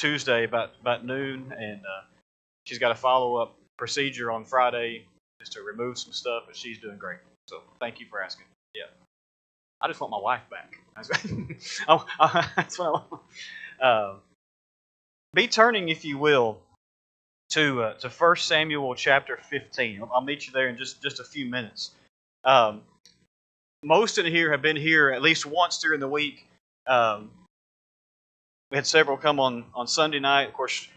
Tuesday about noon, and she's got a follow-up procedure on Friday just to remove some stuff, but she's doing great. So thank you for asking. Yeah. I just want my wife back. That's what I want. Be turning, if you will, to 1 Samuel chapter 15. I'll meet you there in just a few minutes. Most in here have been here at least once during the week. We had several come on Sunday night. Of course,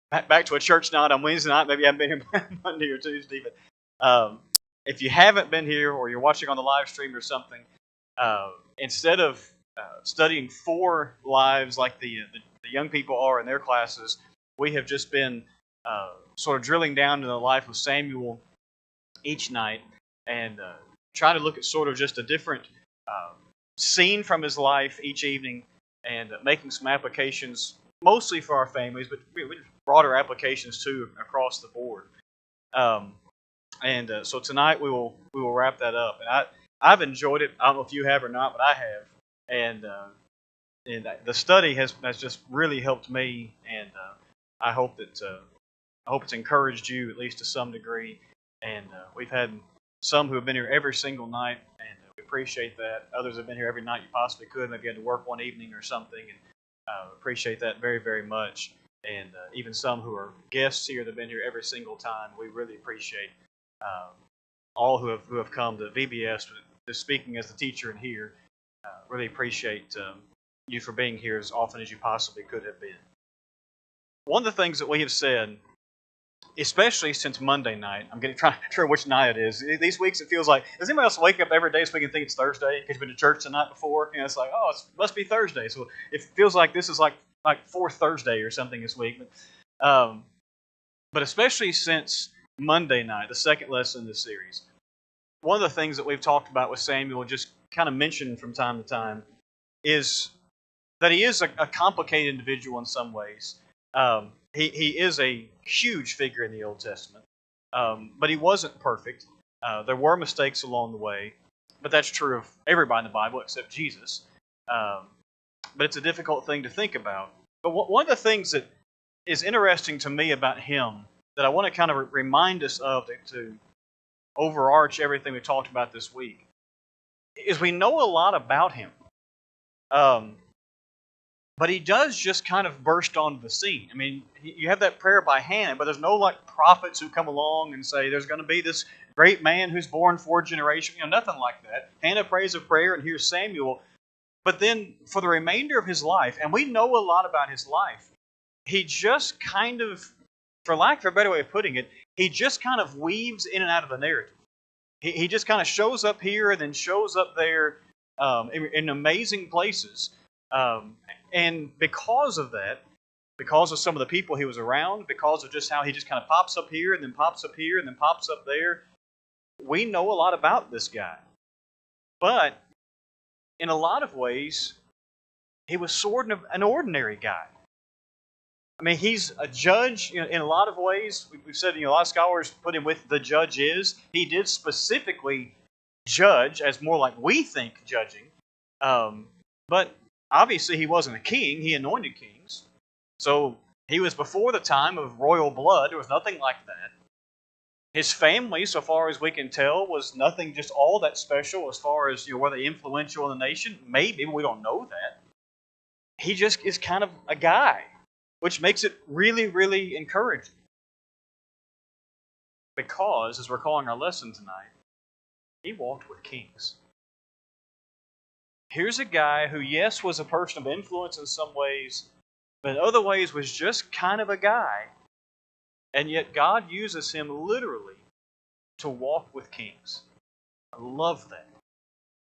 back to a church night on Wednesday night. Maybe you haven't been here Monday or Tuesday. But if you haven't been here or you're watching on the live stream or something, instead of studying 4 lives like the young people are in their classes, we have just been sort of drilling down into the life of Samuel each night and trying to look at sort of just a different scene from his life each evening and making some applications, mostly for our families, but broader applications too across the board. So tonight we will wrap that up. And I've enjoyed it. I don't know if you have or not, but I have. And the study has just really helped me, and I hope it's encouraged you at least to some degree. And we've had some who have been here every single night, and we appreciate that. Others have been here every night you possibly could. Maybe you had to work one evening or something, and appreciate that very, very much. And even some who are guests here that have been here every single time, we really appreciate all who have come to VBS, just speaking as the teacher in here. Really appreciate you for being here as often as you possibly could have been. One of the things that we have said, especially since Monday night, I'm trying to sure which night it is. These weeks it feels like, does anybody else wake up every day so we can think it's Thursday because you've been to church the night before? It's like, oh, it must be Thursday. So it feels like this is like fourth Thursday or something this week. But especially since Monday night, the second lesson in this series, one of the things that we've talked about with Samuel, just kind of mentioned from time to time, is that he is a complicated individual in some ways. He is a huge figure in the Old Testament, but he wasn't perfect. There were mistakes along the way, but that's true of everybody in the Bible except Jesus. But it's a difficult thing to think about. But one of the things that is interesting to me about him that I want to kind of remind us of to overarch everything we talked about this week is we know a lot about him. But he does just kind of burst onto the scene. I mean, you have that prayer by Hannah, but there's no like prophets who come along and say there's going to be this great man who's born 4 generations. Nothing like that. Hannah prays a prayer, and here's Samuel. But then for the remainder of his life, and we know a lot about his life, he just kind of, for lack of a better way of putting it, he just kind of weaves in and out of the narrative. He just kind of shows up here and then shows up there in amazing places. And because of that, because of some of the people he was around, because of just how he just kind of pops up here and then pops up here and then pops up there, we know a lot about this guy. But in a lot of ways, he was sort of an ordinary guy. I mean, he's a judge in a lot of ways. We've said, a lot of scholars put him with the judge is. He did specifically judge as more like we think judging. But obviously he wasn't a king. He anointed kings. So he was before the time of royal blood. There was nothing like that. His family, so far as we can tell, was nothing just all that special as far as were they influential in the nation. Maybe, we don't know that. He just is kind of a guy, which makes it really, really encouraging. Because, as we're calling our lesson tonight, he walked with kings. Here's a guy who, yes, was a person of influence in some ways, but in other ways was just kind of a guy. And yet God uses him literally to walk with kings. I love that.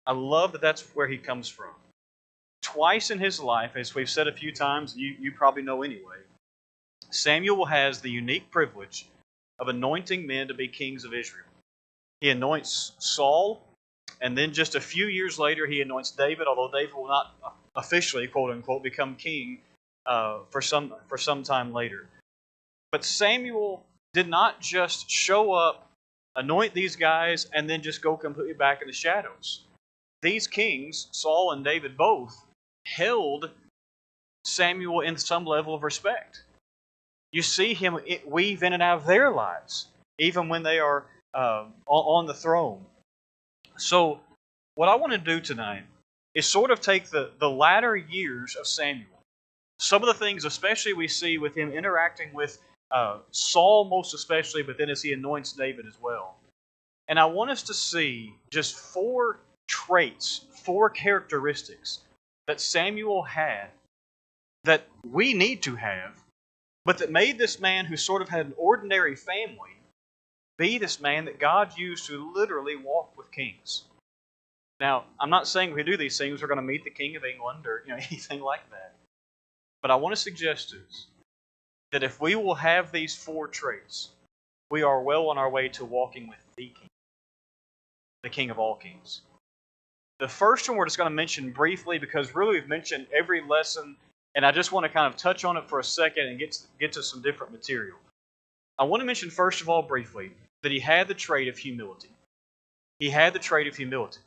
I love that that's where he comes from. Twice in his life, as we've said a few times, you probably know anyway, Samuel has the unique privilege of anointing men to be kings of Israel. He anoints Saul, and then just a few years later he anoints David, although David will not officially, quote unquote, become king for some time later. But Samuel did not just show up, anoint these guys, and then just go completely back in the shadows. These kings, Saul and David both, held Samuel in some level of respect. You see him weave in and out of their lives, even when they are on the throne. So, what I want to do tonight is sort of take the latter years of Samuel. Some of the things, especially we see with him interacting with Saul, most especially, but then as he anoints David as well. And I want us to see just 4 traits, 4 characteristics that Samuel had that we need to have, but that made this man who sort of had an ordinary family be this man that God used to literally walk with kings. Now, I'm not saying if we do these things we're going to meet the King of England or anything like that. But I want to suggest to us that if we will have these 4 traits, we are well on our way to walking with the King of all kings. The first one we're just going to mention briefly because really we've mentioned every lesson, and I just want to kind of touch on it for a second and get to some different material. I want to mention first of all briefly that he had the trait of humility. He had the trait of humility.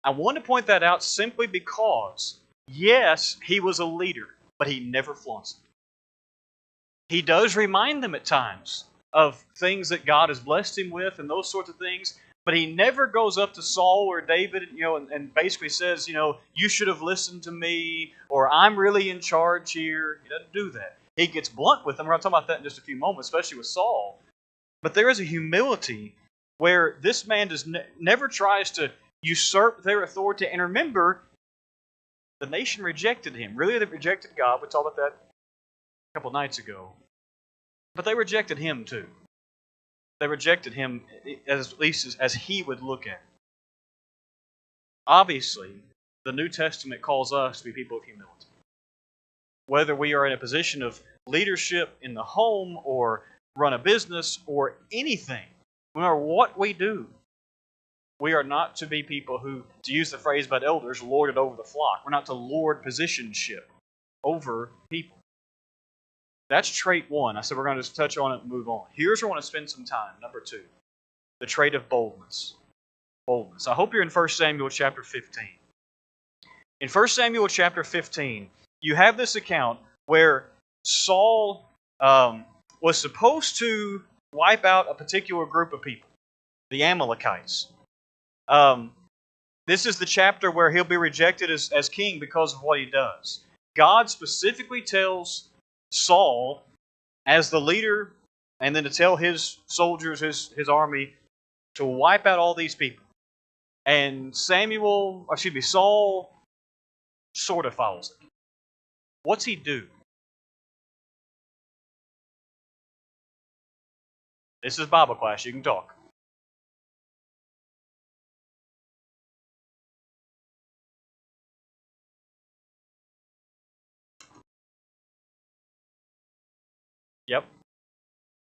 I want to point that out simply because, yes, he was a leader, but he never flaunts it. He does remind them at times of things that God has blessed him with and those sorts of things, but he never goes up to Saul or David, and basically says, you should have listened to me, or I'm really in charge here. He doesn't do that. He gets blunt with them. We're going to talk about that in just a few moments, especially with Saul. But there is a humility where this man never tries to usurp their authority. And remember, the nation rejected him. Really, they rejected God. We talked about that a couple nights ago. But they rejected him too. They rejected him at least as he would look at it. Obviously, the New Testament calls us to be people of humility. Whether we are in a position of leadership in the home or run a business or anything, no matter what we do, we are not to be people who, to use the phrase about elders, lord it over the flock. We're not to lord positionship over people. That's trait 1. I said we're going to just touch on it and move on. Here's where I want to spend some time. Number 2, the trait of boldness. Boldness. I hope you're in 1 Samuel chapter 15. In 1 Samuel chapter 15, you have this account where Saul was supposed to wipe out a particular group of people, the Amalekites. This is the chapter where he'll be rejected as king because of what he does. God specifically tells Saul, as the leader, and then to tell his soldiers, his army, to wipe out all these people. And Saul sort of follows it. What's he do? This is Bible class, you can talk. Yep.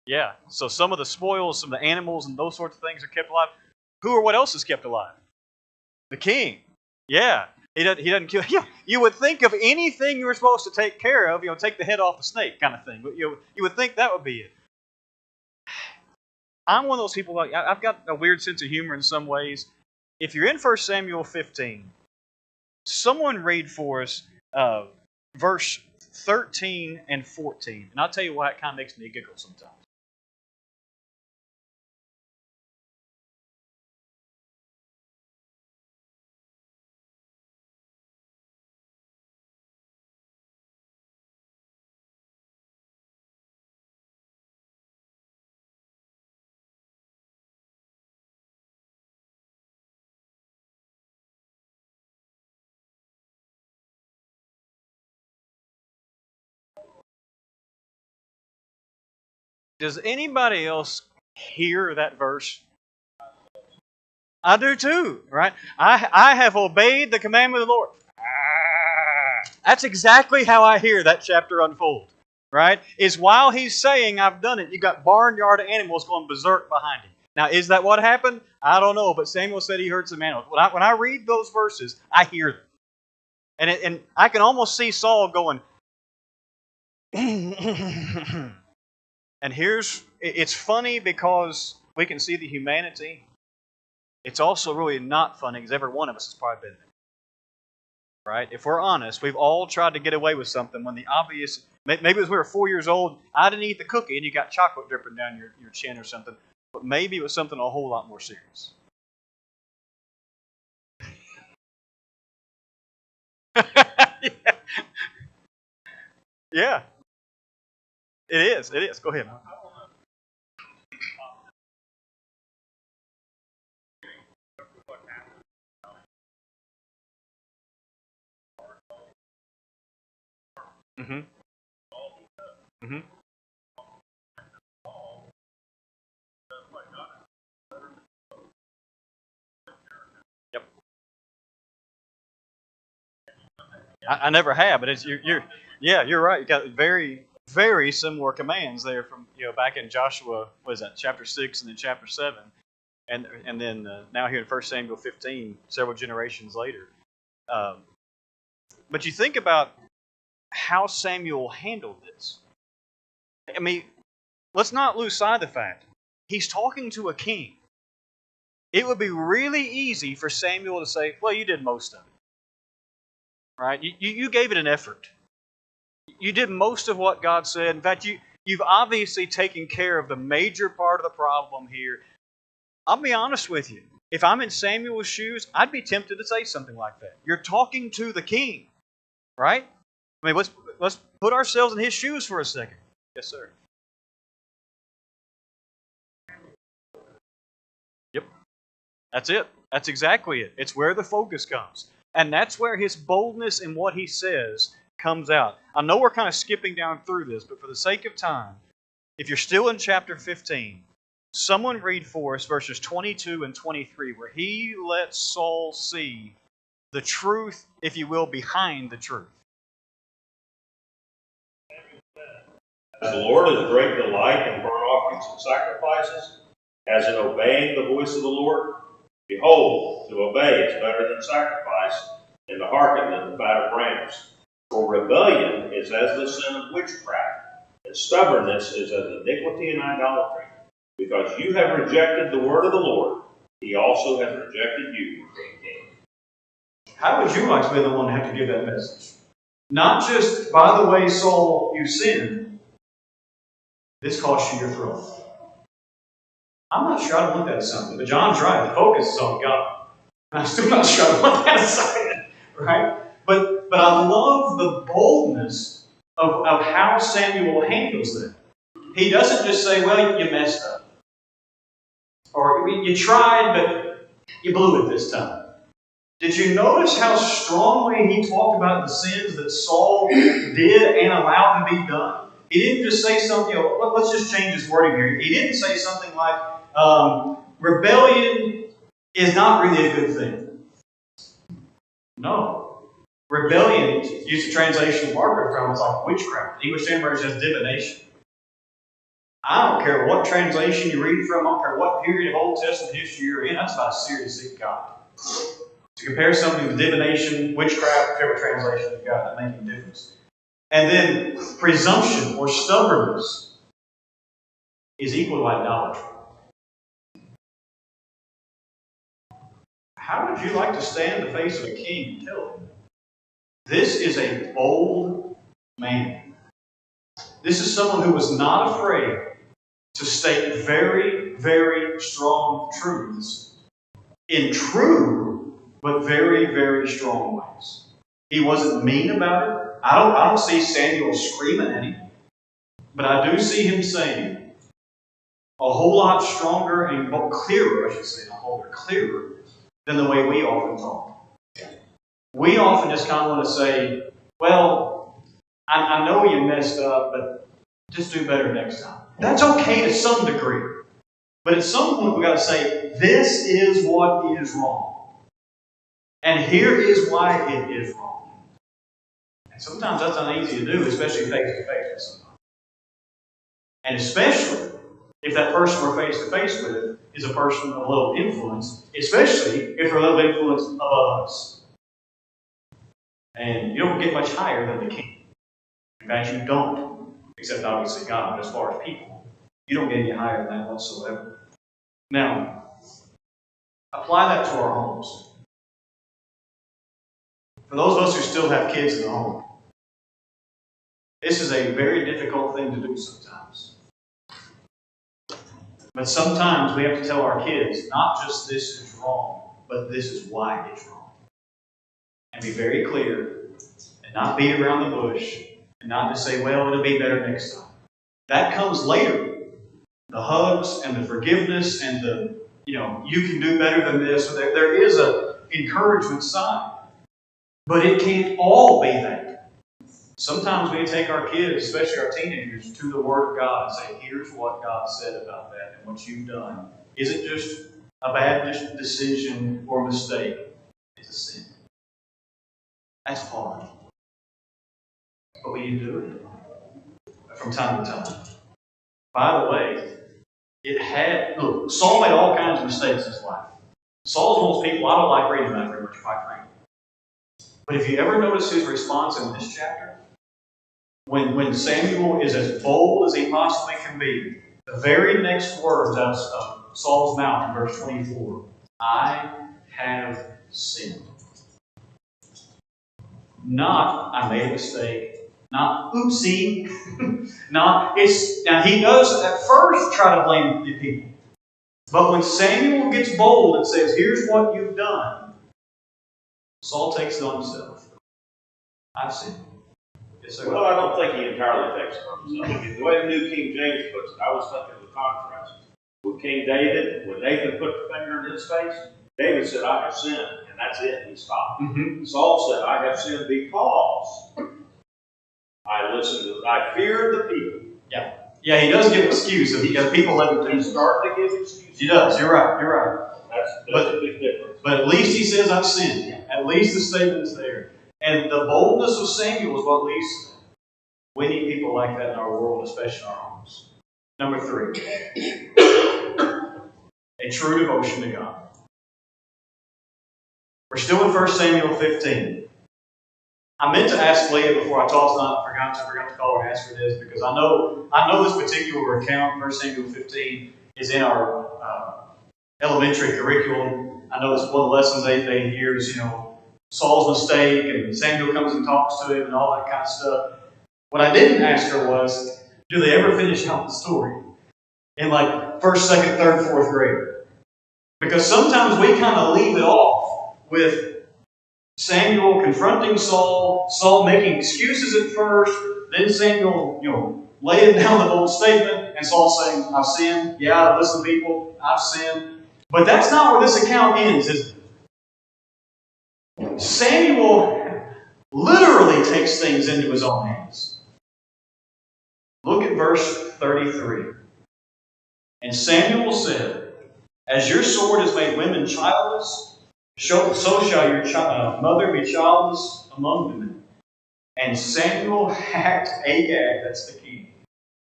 Yeah. So some of the spoils, some of the animals and those sorts of things are kept alive. Who or what else is kept alive? The king. Yeah. He doesn't kill. Yeah. You would think of anything you were supposed to take care of, take the head off the snake kind of thing. You would think that would be it. I'm one of those people, I've got a weird sense of humor in some ways. If you're in 1 Samuel 15, someone read for us verse 13 and 14. And I'll tell you why it kind of makes me giggle sometimes. Does anybody else hear that verse? I do too, right? I have obeyed the commandment of the Lord. That's exactly how I hear that chapter unfold, right? Is while he's saying, I've done it, you got barnyard animals going berserk behind him. Now, is that what happened? I don't know, but Samuel said he heard some animals. When I read those verses, I hear them. And I can almost see Saul going, and it's funny because we can see the humanity. It's also really not funny because every one of us has probably been there. right? If we're honest, we've all tried to get away with something when the obvious, maybe it was we were 4 years old, I didn't eat the cookie and you got chocolate dripping down your chin or something, but maybe it was something a whole lot more serious. Yeah. Yeah, it is. It is. Go ahead. Mm-hmm. Mm-hmm. Yep. I never have, but it's yeah, you're right. You got very very similar commands there from back in Joshua. What is that? Chapter 6 and then chapter 7, and then now here in 1 Samuel 15, several generations later. Um, but you think about how Samuel handled this. I mean, let's not lose sight of the fact he's talking to a king. It would be really easy for Samuel to say, "Well, you did most of it, right? You gave it an effort. You did most of what God said. In fact, you've obviously taken care of the major part of the problem here." I'll be honest with you. If I'm in Samuel's shoes, I'd be tempted to say something like that. You're talking to the king, right? I mean, let's put ourselves in his shoes for a second. Yes, sir. Yep. That's it. That's exactly it. It's where the focus comes. And that's where his boldness in what he says comes out. I know we're kind of skipping down through this, but for the sake of time, if you're still in chapter 15, someone read for us verses 22 and 23, where he lets Saul see the truth, if you will, behind the truth. The Lord is great delight in burnt offerings and sacrifices, as in obeying the voice of the Lord. Behold, to obey is better than sacrifice, and to hearken than the fat of rams. For rebellion is as the sin of witchcraft, and stubbornness is as iniquity and idolatry. Because you have rejected the word of the Lord, he also has rejected you. How would you like to be the one to have to give that message? Not just, by the way, Saul, you sinned. This cost you your throne. I'm not sure I want that assignment, but John's right. The focus is on God. And I'm still not sure I want that assignment, right? But I love the boldness of how Samuel handles that. He doesn't just say, well, you messed up. Or you tried, but you blew it this time. Did you notice how strongly he talked about the sins that Saul did and allowed to be done? He didn't just say something, let's just change his wording here. He didn't say something like, rebellion is not really a good thing. No. Rebellion, use the translation Margaret from, is like witchcraft. English Standard Version says divination. I don't care what translation you read from, I don't care what period of Old Testament history you're in, that's about a serious seek God. To compare something to divination, witchcraft, whichever translation you've got, that makes a difference. And then presumption or stubbornness is equal to idolatry. How would you like to stand in the face of a king and tell him, this is a bold man. This is someone who was not afraid to state very, very strong truths in true but very, very strong ways. He wasn't mean about it. I don't see Samuel screaming at him, but I do see him saying a whole lot stronger and clearer, I should say, not older, clearer than the way we often talk. We often just kind of want to say, well, I know you messed up, but just do better next time. That's okay to some degree. But at some point, we've got to say, this is what is wrong. And here is why it is wrong. And sometimes that's not easy to do, especially face to face with somebody. And especially if that person we're face to face with is a person of low influence, especially if they're low influence above us. And you don't get much higher than the king. In fact, you don't, except obviously God, but as far as people, you don't get any higher than that whatsoever. Now, apply that to our homes. For those of us who still have kids in the home, this is a very difficult thing to do sometimes. But sometimes we have to tell our kids, not just this is wrong, but this is why it's wrong. And be very clear, and not beat around the bush, and not just say, well, it'll be better next time. That comes later. The hugs and the forgiveness and the, you can do better than this. So there is an encouragement side. But it can't all be that. Sometimes we take our kids, especially our teenagers, to the Word of God and say, here's what God said about that and what you've done. Is it just a bad decision or mistake? It's a sin. That's hard. But we need to do it from time to time. By the way, Saul made all kinds of mistakes in his life. Saul's one of those people, I don't like reading that very much, quite frankly. But if you ever notice his response in this chapter, when Samuel is as bold as he possibly can be, the very next words out of Saul's mouth in verse 24, I have sinned. Not, I made a mistake. Not, oopsie. Now he does at first try to blame the people. But when Samuel gets bold and says, here's what you've done, Saul takes it on himself. I've sinned. Yes, sir. Well, I don't think he entirely takes it on himself. The way the New King James puts it, I was thinking of the contrast. With King David, when Nathan put the finger in his face, David said, I have sinned, and that's it. He stopped. Mm-hmm. Saul said, I have sinned because I feared the people. Yeah. Yeah, he does give excuse because people let him He's starting to give excuses. He does. You're right. That's a big difference. But at least he says, I've sinned. At least the statement is there. And the boldness of Samuel is what leads to that. We need people like that in our world, especially in our homes. Number 3. A true devotion to God. We're still in 1 Samuel 15. I meant to ask Leah before I taught tonight. I forgot to call her and ask her this because I know this particular account, 1 Samuel 15, is in our elementary curriculum. I know it's one of the lessons they hear is, Saul's mistake and Samuel comes and talks to him and all that kind of stuff. What I didn't ask her was, do they ever finish out the story in like 1st, 2nd, 3rd, 4th grade? Because sometimes we kind of leave it off with Samuel confronting Saul, Saul making excuses at first, then Samuel, laying down the bold statement, and Saul saying, I've sinned. Yeah, listen, people, I've sinned. But that's not where this account ends, is it? Samuel literally takes things into his own hands. Look at verse 33. And Samuel said, as your sword has made women childless, so shall your mother be childless among women. And Samuel hacked Agag, that's the king,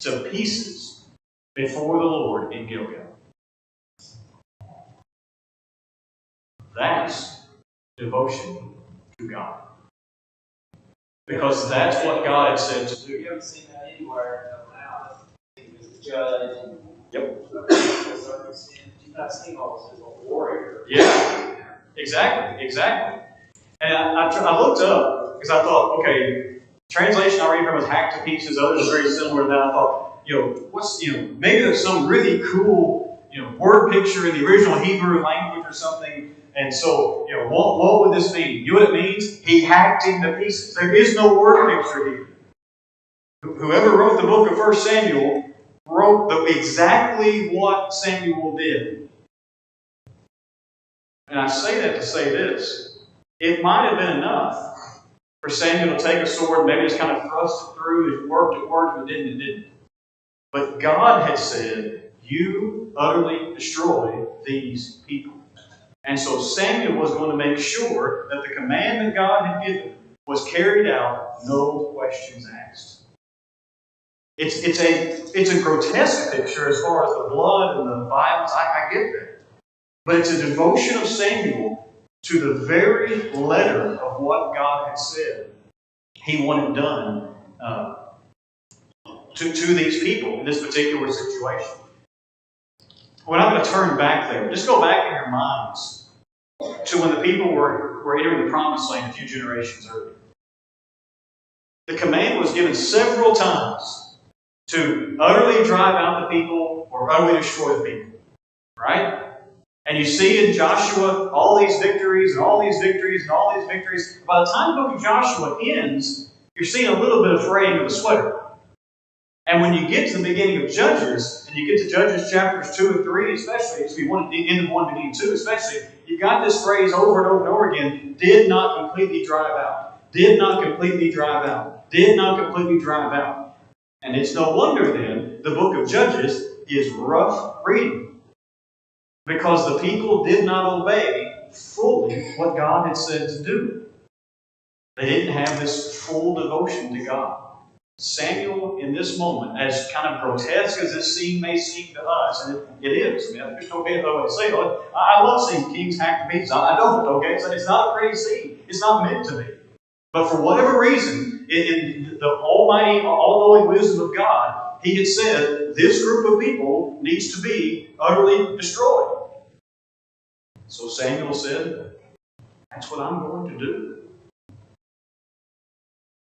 to pieces before the Lord in Gilgal. That's devotion to God. Because that's what God had said to do. You haven't seen that anywhere now. He was a judge. And yep. You've not seen all this as a warrior. Yeah, exactly. And I looked up because I thought, okay, translation I read from is hacked to pieces. Others are very similar to that. I thought, maybe there's some really cool, word picture in the original Hebrew language or something. And so, what would this mean? You know what it means? He hacked him to pieces. There is no word picture here. Whoever wrote the book of 1 Samuel wrote exactly what Samuel did. And I say that to say this. It might have been enough for Samuel to take a sword and maybe just kind of thrust it through. It worked, but it didn't. But God had said, you utterly destroy these people. And so Samuel was going to make sure that the command that God had given was carried out, no questions asked. It's a grotesque picture as far as the blood and the violence. I get that. But it's a devotion of Samuel to the very letter of what God had said He wanted done to these people in this particular situation. We're not going to turn back there. Just go back in your minds to when the people were entering the promised land a few generations earlier. The command was given several times to utterly drive out the people or utterly destroy the people. Right? And you see in Joshua all these victories and all these victories and all these victories. By the time the book of Joshua ends, you're seeing a little bit of fraying of the sweater. And when you get to the beginning of Judges, and you get to Judges chapters 2 and 3, especially, if you want to end of 1 beginning 2, especially, you've got this phrase over and over and over again, did not completely drive out. Did not completely drive out. Did not completely drive out. And it's no wonder then the book of Judges is rough reading. Because the people did not obey fully what God had said to do. They didn't have this full devotion to God. Samuel, in this moment, as kind of grotesque as this scene may seem to us, and it is. I mean, there's no better way to say it. I love seeing kings hacked to pieces. I don't, okay? So it's not a pretty scene. It's not meant to be. But for whatever reason, in the almighty, all-knowing wisdom of God, He had said, this group of people needs to be utterly destroyed. So Samuel said, that's what I'm going to do.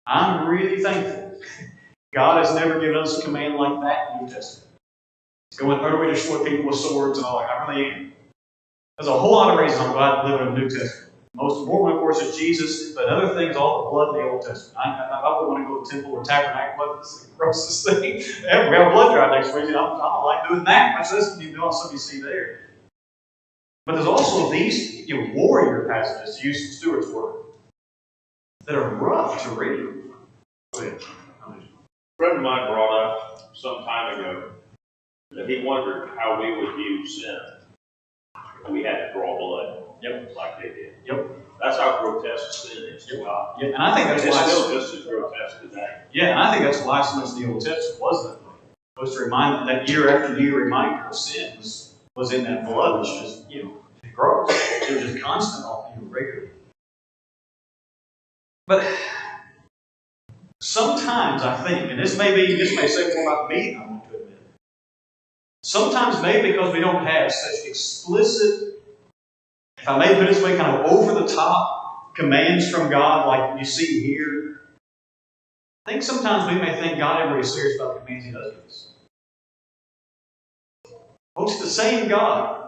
I'm really thankful God has never given us a command like that in the New Testament. It's going utterly to destroy people with swords and all that. I really am. There's a whole lot of reasons I'm glad to live in the New Testament. Most important, of course, is Jesus, but other things, all the blood in the Old Testament. I wouldn't want to go to the temple or tabernacle. That's the grossest thing. Yeah, we have a blood drive next week. I don't like doing that. Much less you do something you see there. But there's also these warrior passages, to use Stuart's word, that are rough to read. A friend of mine brought up some time ago that he wondered how we would view sin. We had to draw blood. Yep. Like they did. Yep. That's how grotesque sin is to God. Yep. And I think that's it's why still just as grotesque today. Yeah, and I think that's why so much of the Old Testament was that way. It was to remind that year after year reminder of sin was in that blood, which just gross. It was just constant, regularly. But sometimes I think, and this may say more about me than I want to admit. Sometimes maybe because we don't have such explicit, if I may put it this way, kind of over the top commands from God like you see here. I think sometimes we may think God isn't really serious about the commands He does give us. Folks, the same God.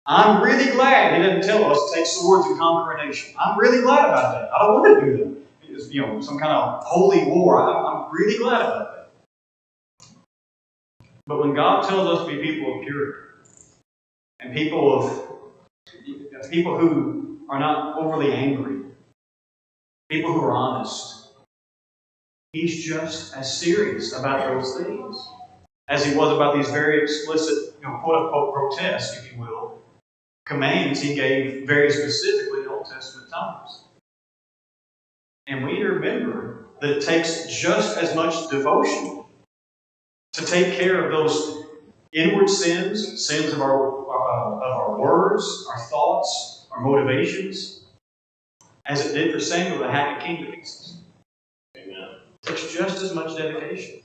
I'm really glad He doesn't tell us to take swords and conquer a nation. I'm really glad about that. I don't want to do that. It's, some kind of holy war. I'm really glad about that. But when God tells us to be people of purity and people who are not overly angry, people who are honest, He's just as serious about those things as He was about these very explicit, quote-unquote grotesque, if you will, commands He gave very specifically in Old Testament times. And we need to remember that it takes just as much devotion to take care of those inward sins of our words, our thoughts, our motivations, as it did for Samuel to hack a king to pieces. Amen. It takes just as much dedication.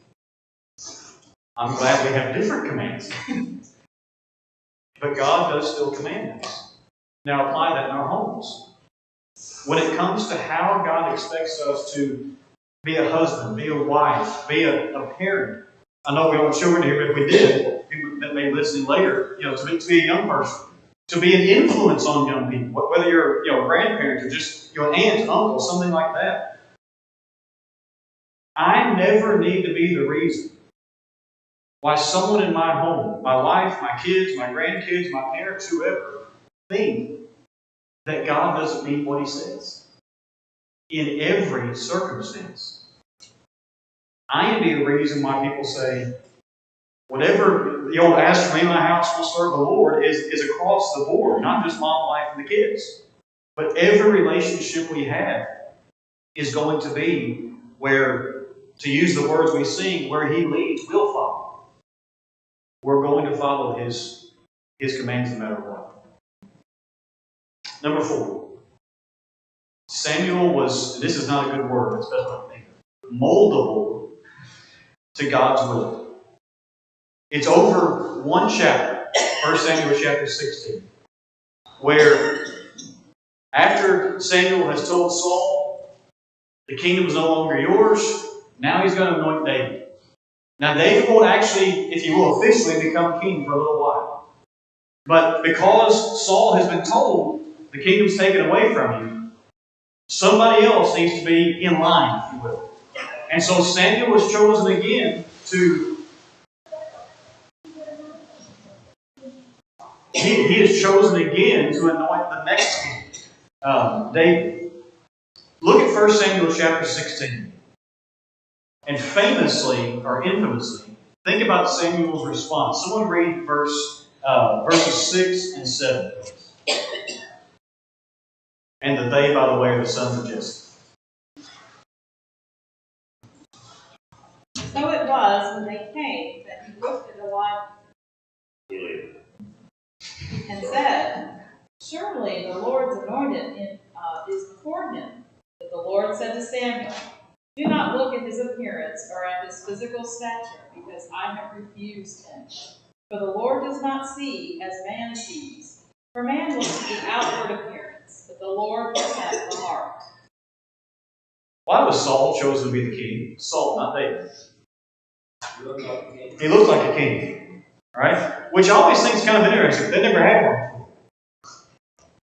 I'm glad we have different commands. But God does still command us. Now apply that in our homes. When it comes to how God expects us to be a husband, be a wife, be a parent. I know we don't have children here, but if we did, people that may be listening later, to be a young person, to be an influence on young people, whether you're grandparents or just an aunt, uncle, something like that. I never need to be the reason why someone in my home, my wife, my kids, my grandkids, my parents, whoever, think that God doesn't mean what He says. In every circumstance. I am the reason why people say, whatever the old ask for me in my house will serve the Lord is across the board, not just mom, wife, and the kids. But every relationship we have is going to be where, to use the words we sing, where He leads, we'll follow. We're going to follow His commands no matter what. Number 4. Samuel was, this is not a good word, that's what I think, moldable to God's will. It's over one chapter, 1 Samuel chapter 16, where After Samuel has told Saul, the kingdom is no longer yours, now he's going to anoint David. Now David won't actually, if you will, officially become king for a little while. But because Saul has been told the kingdom's taken away from you, somebody else needs to be in line, if you will. And so Samuel was chosen again he is chosen again to anoint the next king, David. Look at 1 Samuel chapter 16. And famously, or infamously, think about Samuel's response. Someone read verses 6 and 7. And the they, by the way, are the sons of Jesse. So it was when they came that he looked at Elijah and said, "Surely the Lord's anointed is before him." But the Lord said to Samuel, "Do not look at his appearance or at his physical stature, because I have refused him. For the Lord does not see as man sees. For man looks at the outward appearance, but the Lord looks at the heart." Why was Saul chosen to be the king? Saul, not David. He looked like a king. He looked like a king. Right? Which I always think is kind of interesting. They never had one before.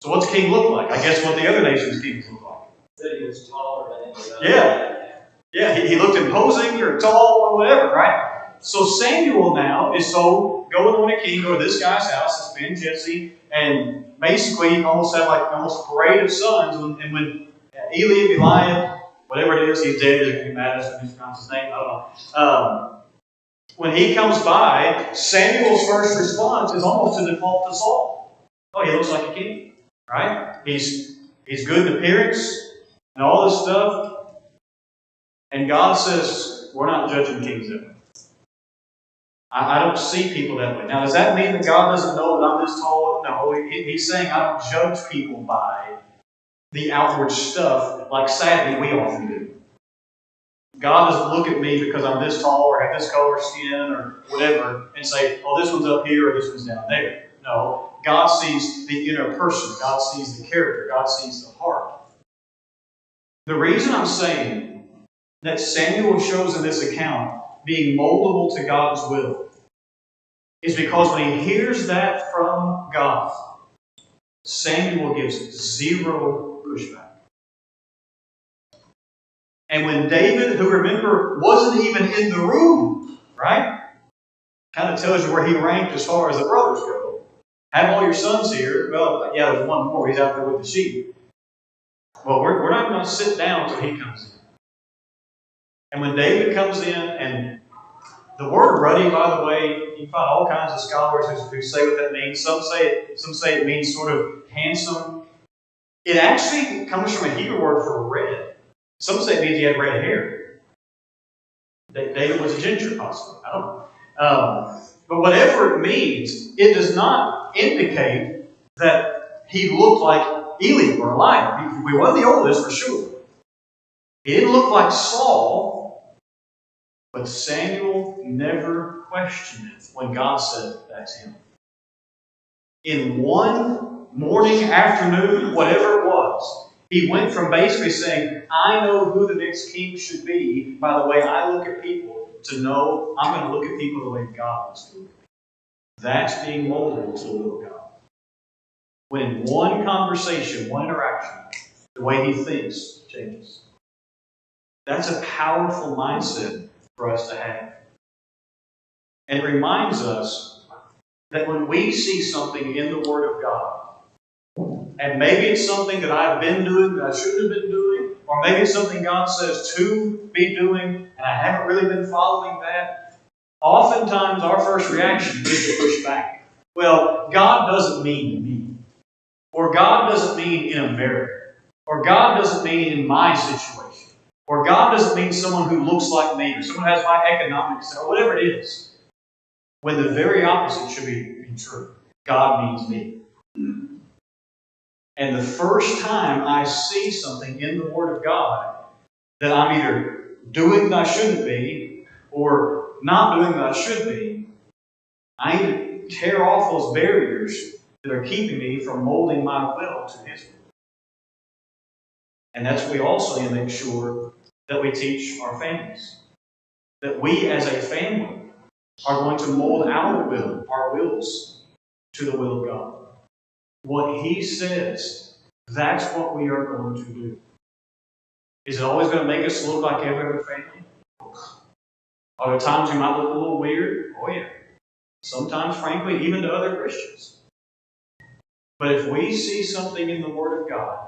So what's a king look like? I guess what the other nations' kings look like. Said he was taller than any other. Yeah, he looked imposing or tall or whatever, right? So Samuel now is told, go anoint a king, go to this guy's house, this man Jesse, and basically almost have like almost a parade of sons. And when Eliab, whatever it is, he's dead, it doesn't matter, so he pronounce his name, I don't know. When he comes by, Samuel's first response is almost to default to Saul. Oh, he looks like a king, right? He's good in appearance and all this stuff. And God says, we're not judging kings that way. I don't see people that way. Now, does that mean that God doesn't know that I'm this tall? No, he's saying I don't judge people by the outward stuff like sadly we often do. God doesn't look at me because I'm this tall or have this color skin or whatever and say, oh, this one's up here or this one's down there. No, God sees the inner person. God sees the character. God sees the heart. The reason I'm saying that Samuel shows in this account being moldable to God's will is because when he hears that from God, Samuel gives zero pushback. And when David, who remember wasn't even in the room, right? Kind of tells you where he ranked as far as the brothers go. Have all your sons here. Well, yeah, there's one more. He's out there with the sheep. Well, we're not going to sit down until he comes in. And when David comes in, and the word ruddy, by the way, you find all kinds of scholars who say what that means. Some say it means sort of handsome. It actually comes from a Hebrew word for red. Some say it means he had red hair. David was a ginger, possibly. I don't know. But whatever it means, it does not indicate that he looked like Eli or Elijah. He wasn't the oldest, for sure. He didn't look like Saul, but Samuel never questioned it when God said, that's him. In one morning, afternoon, whatever it was, he went from basically saying, I know who the next king should be by the way I look at people, to know I'm going to look at people the way God wants to look at people. That's being molded to the will of God. When in one conversation, one interaction, the way he thinks changes. That's a powerful mindset for us to have. And it reminds us that when we see something in the Word of God, and maybe it's something that I've been doing that I shouldn't have been doing, or maybe it's something God says to be doing, and I haven't really been following that, oftentimes our first reaction is to push back. Well, God doesn't mean me. Or God doesn't mean in America. Or God doesn't mean in my situation. Or God doesn't mean someone who looks like me, or someone who has my economics, or whatever it is. When the very opposite should be true. God means me. And the first time I see something in the Word of God that I'm either doing that I shouldn't be, or not doing that I should be, I need to tear off those barriers that are keeping me from molding my will to His will. And that's what we also need to make sure that we teach our families. That we as a family are going to mold our wills, to the will of God. What He says, that's what we are going to do. Is it always going to make us look like every other family? Are there times we might look a little weird? Oh yeah. Sometimes, frankly, even to other Christians. But if we see something in the Word of God,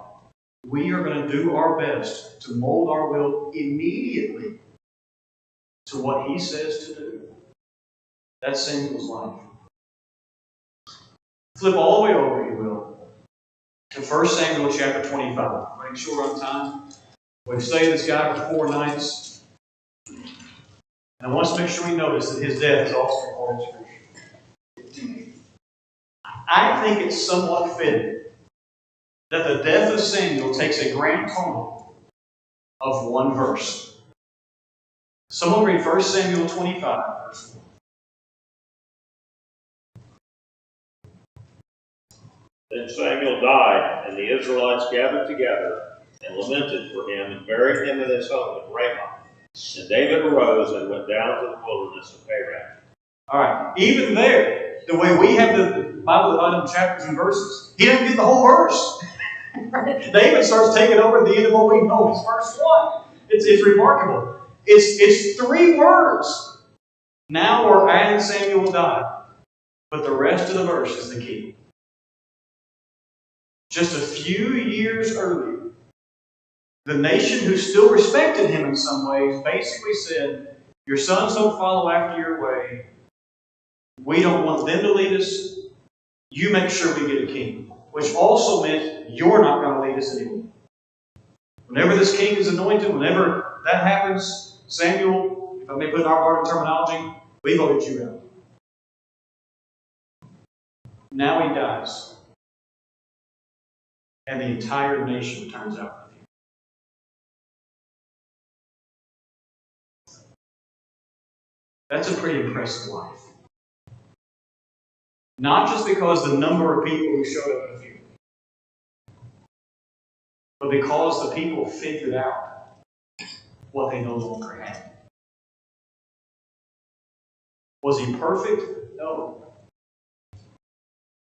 we are going to do our best to mold our will immediately to what He says to do. That's Samuel's life. Flip all the way over, if you will, to 1 Samuel chapter 25. Make sure we're on time. We've studied this guy for 4 nights. And I want us to make sure we notice that his death is also recorded in Scripture. I think it's somewhat fitting that the death of Samuel takes a grand total of 1 verse. Someone read 1 Samuel 25, verse 1. Then Samuel died, and the Israelites gathered together and lamented for him and buried him in his home at Ramah. And David arose and went down to the wilderness of Paran. All right. Even there, the way we have the Bible divided into chapters and verses, he doesn't get the whole verse. David starts taking over at the end of what we know is verse 1. It's remarkable. It's 3 words. Now or and Samuel died. But the rest of the verse is the key. Just a few years earlier, the nation who still respected him in some ways basically said, your sons don't follow after your way. We don't want them to lead us. You make sure we get a king. Which also meant you're not going to lead us anymore. Whenever this king is anointed, whenever that happens, Samuel, if I may put in our modern terminology, we voted you out. Now he dies. And the entire nation turns out with him. That's a pretty impressive life. Not just because the number of people who showed up at the funeral, but because the people figured out what they no longer had. Was he perfect? No.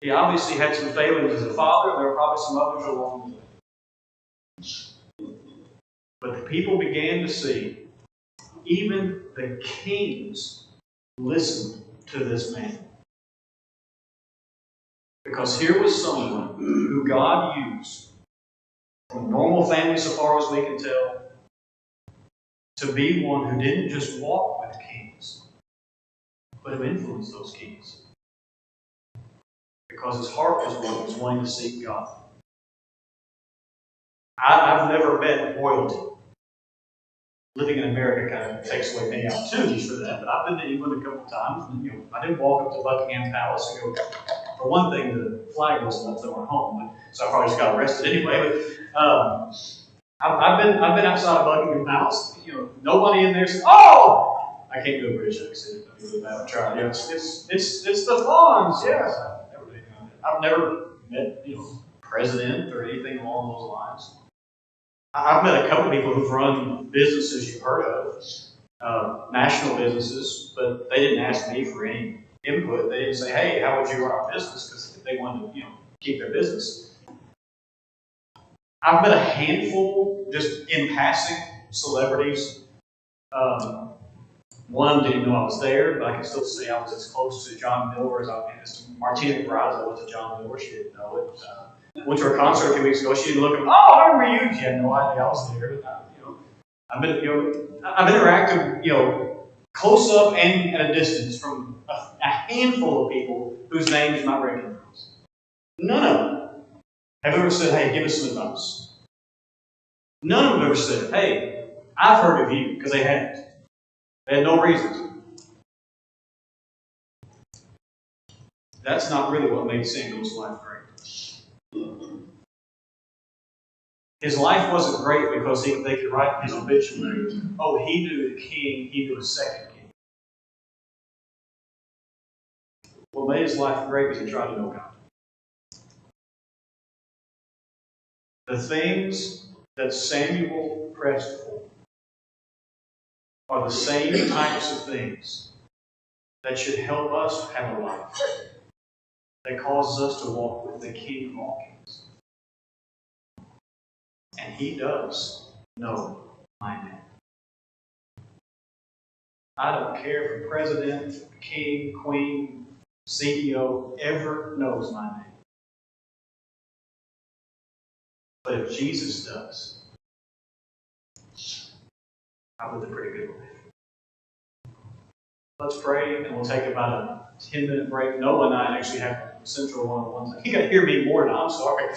He obviously had some failings as a father, and there were probably some others along the way. But the people began to see, even the kings listened to this man. Because here was someone who God used, from a normal family so far as we can tell, to be one who didn't just walk with kings, but who influenced those kings. Because his heart was one that was wanting to seek God. I've never met royalty. Living in America kind of takes away many opportunities for that, but I've been to England a couple of times, and I didn't walk up to Buckingham Palace and go. For one thing, the flag wasn't up there at home, so I probably just got arrested anyway. But I've been outside of Buckingham Palace. Nobody in there says, "Oh, I can't do a British accent. I'm really bad. I tried. It's the Faughns." Yes, I've never met president or anything along those lines. I've met a couple of people who've run businesses you've heard of, national businesses, but they didn't ask me for any input. They didn't say, "Hey, how would you run our business?" Because they wanted to, keep their business. I've met a handful, just in passing, celebrities. One of them didn't know I was there, but I can still say I was as close to John Miller as Martina McBride as I was to John Miller. She didn't know it. Went to her concert a few weeks ago. She didn't look at me. "Oh, I remember you." She had no idea I was there. But I've interacted, close up and at a distance from a handful of people whose names you might recognize. None of them have ever said, "Hey, give us some advice." None of them have ever said, "Hey, I've heard of you," because they hadn't. They had no reason to. That's not really what made Samuel's life great. His life wasn't great because they could write his obituary. Oh, he knew the king, he knew a second king. What made his life great was he tried to know God. The things that Samuel pressed for are the same types of things that should help us have a life that causes us to walk with the King of all kings. And He does know my name. I don't care if the president, king, queen, CEO ever knows my name. But if Jesus does, I lived a pretty good life. Let's pray, and we'll take about a 10-minute break. Noah and I actually have a central one-on-one. You got to hear me more now. I'm sorry.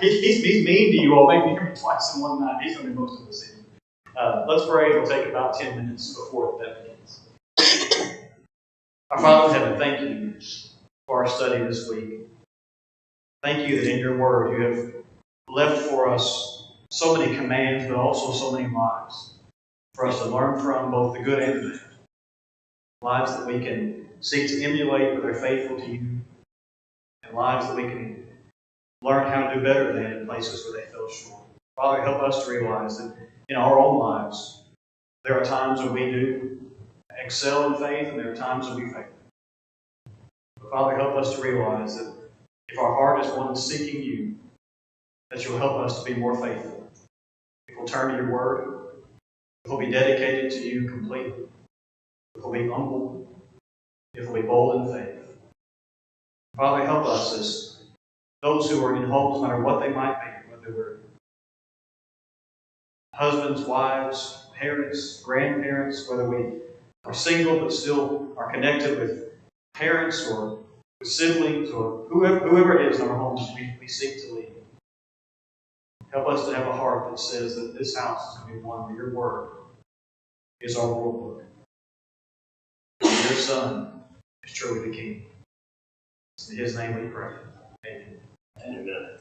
He's mean to you all. Make me hear me twice in one night. He's going to be most of this evening. Let's pray. We'll take about 10 minutes before that begins. Our Father in heaven, thank you for our study this week. Thank you that in your word you have left for us so many commands, but also so many lives for us to learn from, both the good and the bad. Lives that we can seek to emulate where they're faithful to you, and lives that we can learn how to do better than in places where they fell short. Father, help us to realize that in our own lives, there are times when we do excel in faith, and there are times when we fail. But Father, help us to realize that if our heart is one seeking you, that you'll help us to be more faithful. If we'll turn to your word, if we'll be dedicated to you completely, if we'll be humble, if we'll be bold in faith. Father, help us as those who are in homes, no matter what they might be, whether we're husbands, wives, parents, grandparents, whether we are single but still are connected with parents or with siblings or whoever it is in our homes we seek to lead. Help us to have a heart that says that this house is going to be one where your word is our rule book. Your Son is truly the King. It's in His name we pray. Amen. Amen.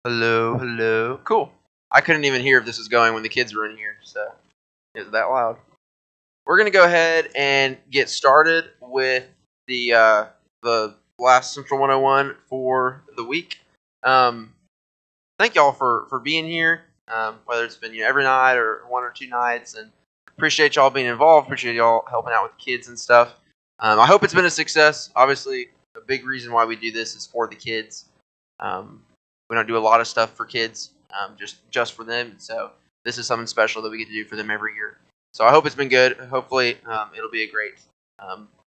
Hello, hello. Cool. I couldn't even hear if this was going when the kids were in here, so it was that loud. We're gonna go ahead and get started with the last Central 101 for the week. Thank y'all for being here. Whether it's been every night or one or two nights, and appreciate y'all being involved. Appreciate y'all helping out with the kids and stuff. I hope it's been a success. Obviously, a big reason why we do this is for the kids. We don't do a lot of stuff for kids, just for them. So this is something special that we get to do for them every year. So I hope it's been good. Hopefully, it'll be a great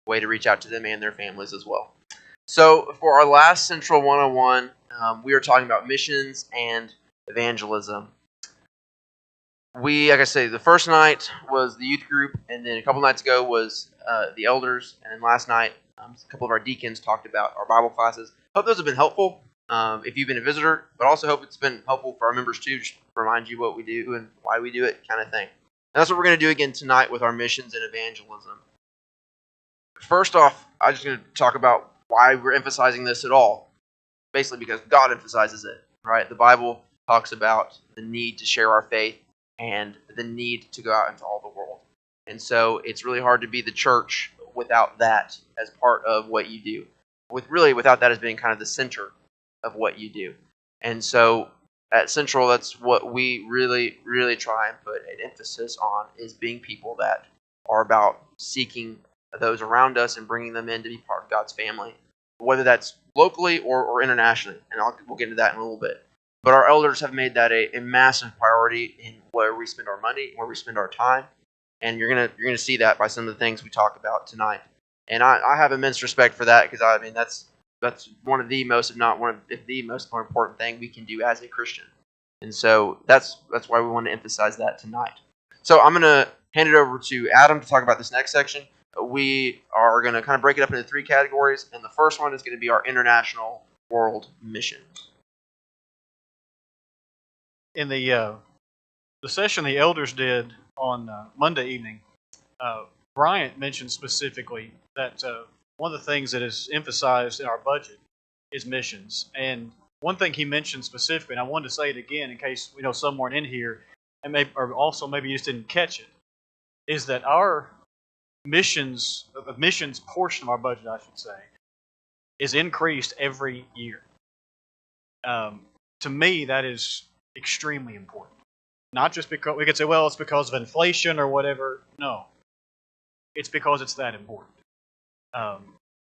way to reach out to them and their families as well. So for our last Central 101, we were talking about missions and evangelism. Like I say, the first night was the youth group, and then a couple nights ago was the elders, and then last night a couple of our deacons talked about our Bible classes. Hope those have been helpful if you've been a visitor, but also hope it's been helpful for our members too, just to remind you what we do and why we do it, kind of thing. And that's what we're going to do again tonight with our missions and evangelism. First off, I'm just going to talk about why we're emphasizing this at all. Basically because God emphasizes it, right? The Bible talks about the need to share our faith and the need to go out into all the world. And so it's really hard to be the church without that as part of what you do. Without that as being kind of the center of what you do. And so at Central, that's what we really, really try and put an emphasis on, is being people that are about seeking those around us and bringing them in to be part of God's family, whether that's locally or internationally. And we'll get into that in a little bit. But our elders have made that a massive priority in where we spend our money, where we spend our time. And you're gonna see that by some of the things we talk about tonight. And I have immense respect for that, because I mean that's one of the most, if the most more important thing we can do as a Christian. And so that's why we want to emphasize that tonight. So I'm gonna hand it over to Adam to talk about this next section. We are going to kind of break it up into three categories, and the first one is going to be our international world missions. In the session the elders did on Monday evening, Bryant mentioned specifically that one of the things that is emphasized in our budget is missions. And one thing he mentioned specifically, and I wanted to say it again in case some weren't in here, and maybe you just didn't catch it, is that our missions portion of our budget, I should say, is increased every year. To me, that is extremely important. Not just because we could say, well, it's because of inflation or whatever. No, it's because it's that important.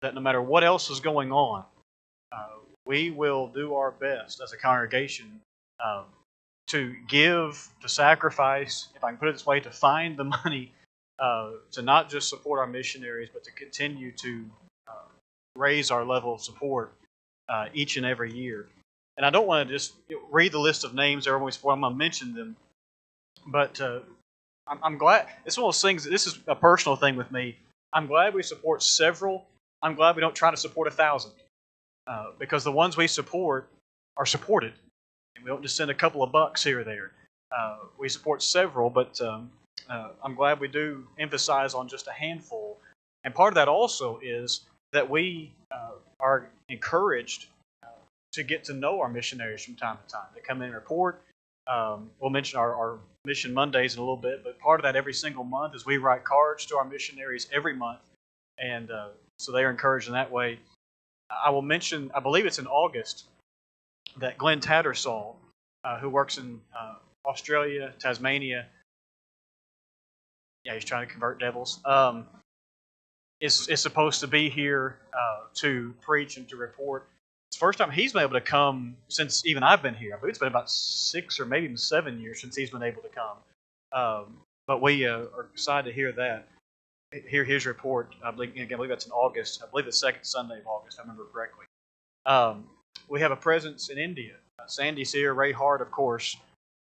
That no matter what else is going on, we will do our best as a congregation to give, to sacrifice, if I can put it this way, to find the money to not just support our missionaries, but to continue to raise our level of support each and every year. And I don't want to just read the list of names everyone we support. I'm going to mention them. But I'm glad. It's one of those things. This is a personal thing with me. I'm glad we support several. I'm glad we don't try to support 1,000. Because the ones we support are supported. And we don't just send a couple of bucks here or there. We support several, but I'm glad we do emphasize on just a handful. And part of that also is that we are encouraged to get to know our missionaries from time to time. They come in and report. We'll mention our Mission Mondays in a little bit, but part of that every single month is we write cards to our missionaries every month. And so they are encouraged in that way. I will mention, I believe it's in August, that Glenn Tattersall, who works in Australia, Tasmania, he's trying to convert devils, is supposed to be here to preach and to report. It's the first time he's been able to come since even I've been here. I believe it's been about 6 or maybe even 7 years since he's been able to come. But we are excited to hear that. Hear his report. I believe that's in August. I believe the second Sunday of August, if I remember correctly. We have a presence in India. Sandy Sear, Ray Hart, of course,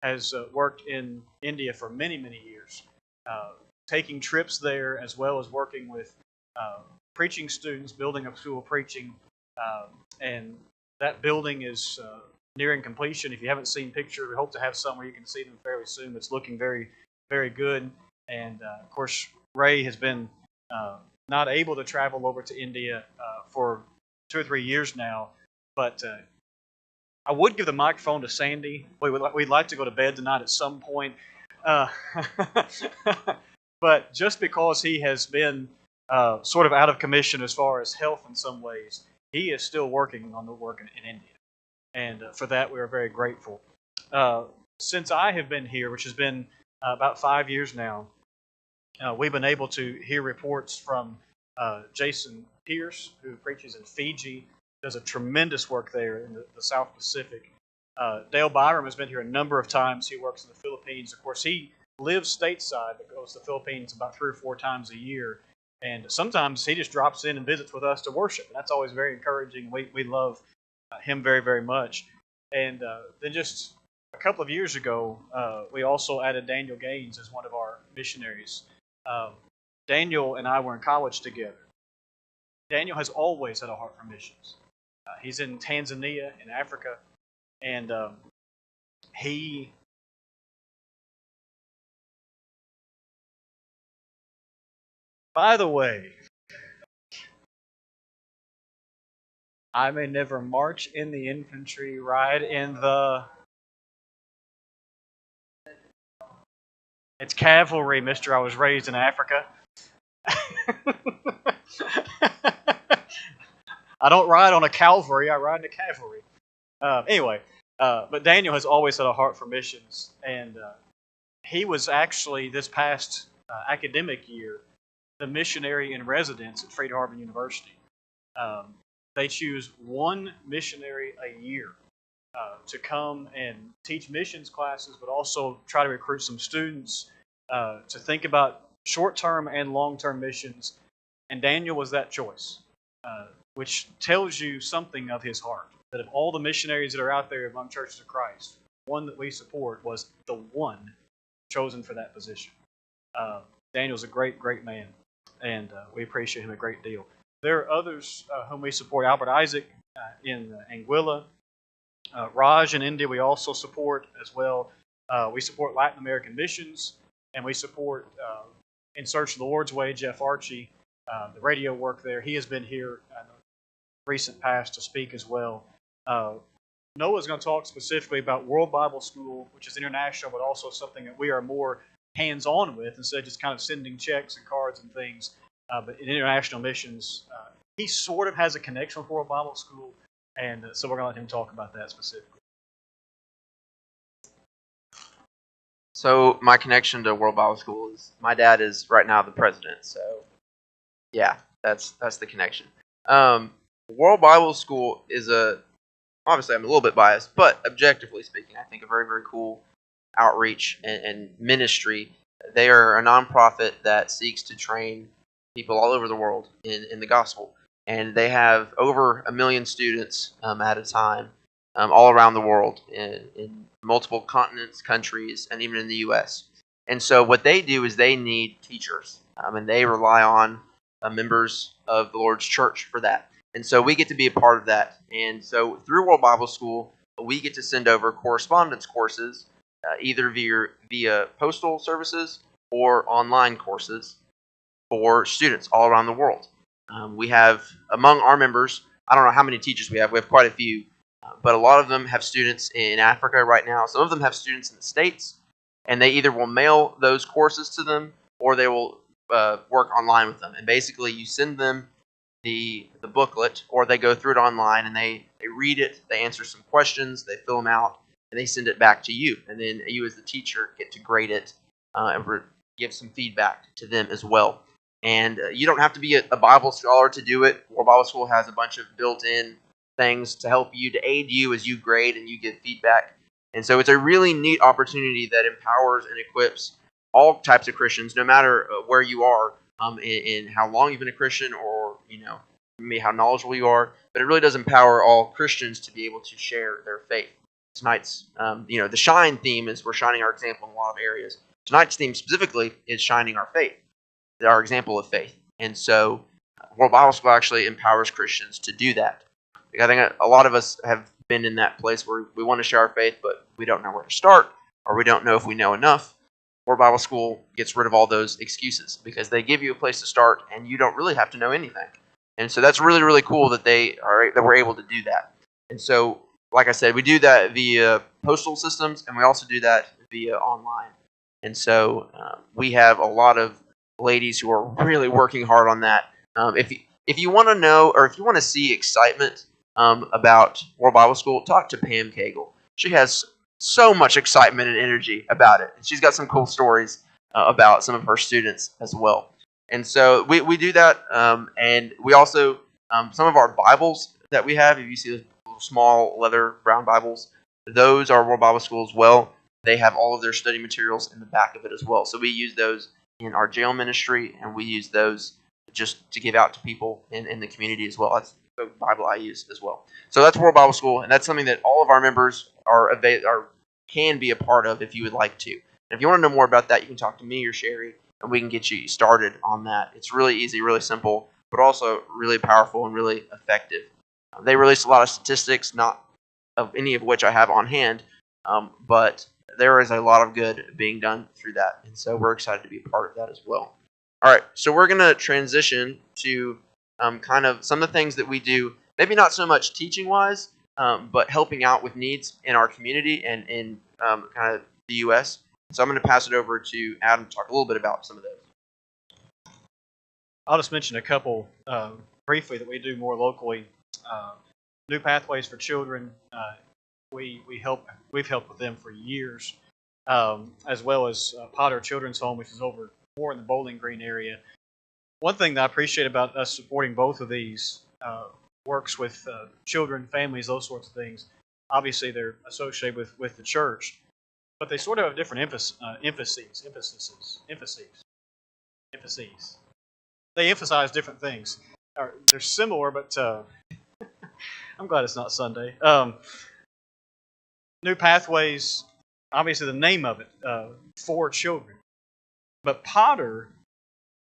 has worked in India for many, many years, taking trips there as well as working with preaching students, building a school of preaching. And that building is nearing completion. If you haven't seen pictures, we hope to have some where you can see them fairly soon. It's looking very, very good. And of course, Ray has been not able to travel over to India for 2 or 3 years now, but I would give the microphone to Sandy. We'd like to go to bed tonight at some point. Uh, but just because he has been sort of out of commission as far as health in some ways, he is still working on the work in India. And for that, we are very grateful. Since I have been here, which has been about 5 years now, we've been able to hear reports from Jason Pierce, who preaches in Fiji, does a tremendous work there in the South Pacific. Dale Byram has been here a number of times. He works in the Philippines. Of course, he lives stateside, but goes to the Philippines about 3 or 4 times a year. And sometimes he just drops in and visits with us to worship. And that's always very encouraging. We love him very, very much. And then just a couple of years ago, we also added Daniel Gaines as one of our missionaries. Daniel and I were in college together. Daniel has always had a heart for missions. He's in Tanzania, in Africa, and he... By the way, I may never march in the infantry, ride in the... It's cavalry, mister. I was raised in Africa. I don't ride on a cavalry, I ride in a cavalry. Anyway, but Daniel has always had a heart for missions, and he was actually, this past academic year, the missionary in residence at Friedharden University. They choose one missionary a year to come and teach missions classes, but also try to recruit some students to think about short-term and long-term missions. And Daniel was that choice, which tells you something of his heart. That of all the missionaries that are out there among churches of Christ, one that we support was the one chosen for that position. Daniel's a great, great man, and we appreciate him a great deal. There are others whom we support. Albert Isaac in Anguilla. Raj in India we also support as well. We support Latin American missions, and we support In Search of the Lord's Way, Jeff Archie, the radio work there. He has been here in the recent past to speak as well. Noah's going to talk specifically about World Bible School, which is international, but also something that we are more hands-on with instead of just kind of sending checks and cards and things. But in international missions, he sort of has a connection with World Bible School, and so we're going to let him talk about that specifically. So my connection to World Bible School is my dad is right now the president. So yeah, that's the connection. World Bible School is obviously I'm a little bit biased, but objectively speaking, I think a very, very cool outreach and ministry. They are a nonprofit that seeks to train people all over the world in the gospel. And they have over 1 million students at a time all around the world in multiple continents, countries, and even in the U.S. And so what they do is they need teachers, and they rely on members of the Lord's church for that. And so we get to be a part of that. And so through World Bible School, we get to send over correspondence courses, either via postal services or online courses for students all around the world. We have, among our members, I don't know how many teachers we have quite a few, but a lot of them have students in Africa right now. Some of them have students in the States, and they either will mail those courses to them or they will work online with them. And basically you send them the booklet, or they go through it online and they read it, they answer some questions, they fill them out, and they send it back to you. And then you as the teacher get to grade it and give some feedback to them as well. And you don't have to be a Bible scholar to do it. World Bible School has a bunch of built-in things to help you, to aid you as you grade and you give feedback. And so it's a really neat opportunity that empowers and equips all types of Christians, no matter where you are, in how long you've been a Christian, or maybe how knowledgeable you are. But it really does empower all Christians to be able to share their faith. Tonight's, the Shine theme is we're shining our example in a lot of areas. Tonight's theme specifically is shining our faith, our example of faith. And so World Bible School actually empowers Christians to do that. I think a lot of us have been in that place where we want to share our faith, but we don't know where to start, or we don't know if we know enough. World Bible School gets rid of all those excuses because they give you a place to start, and you don't really have to know anything. And so that's really, really cool that that we're able to do that. And so like I said, we do that via postal systems, and we also do that via online. And so we have a lot of ladies who are really working hard on that. If you want to know, or if you want to see excitement about World Bible School, talk to Pam Cagle. She has so much excitement and energy about it. And she's got some cool stories about some of her students as well. And so we do that, and we also some of our Bibles that we have. If you see those little small leather brown Bibles, those are World Bible School as well. They have all of their study materials in the back of it as well. So we use those in our jail ministry, and we use those just to give out to people in the community as well. That's the Bible I use as well. So that's World Bible School, and that's something that all of our members can be a part of if you would like to. And if you want to know more about that, you can talk to me or Sherry, and we can get you started on that. It's really easy, really simple, but also really powerful and really effective. They release a lot of statistics, not of any of which I have on hand, but there is a lot of good being done through that, and so we're excited to be a part of that as well. All right, so we're going to transition to kind of some of the things that we do, maybe not so much teaching-wise, but helping out with needs in our community and in kind of the U.S. So I'm going to pass it over to Adam to talk a little bit about some of those. I'll just mention a couple briefly that we do more locally. New Pathways for Children. We've helped with them for years, as well as Potter Children's Home, which is over more in the Bowling Green area. One thing that I appreciate about us supporting both of these works with children, families, those sorts of things. Obviously, they're associated with the church, but they sort of have different emphases. They emphasize different things. They're similar, but I'm glad it's not Sunday. New Pathways, obviously the name of it, for children. But Potter,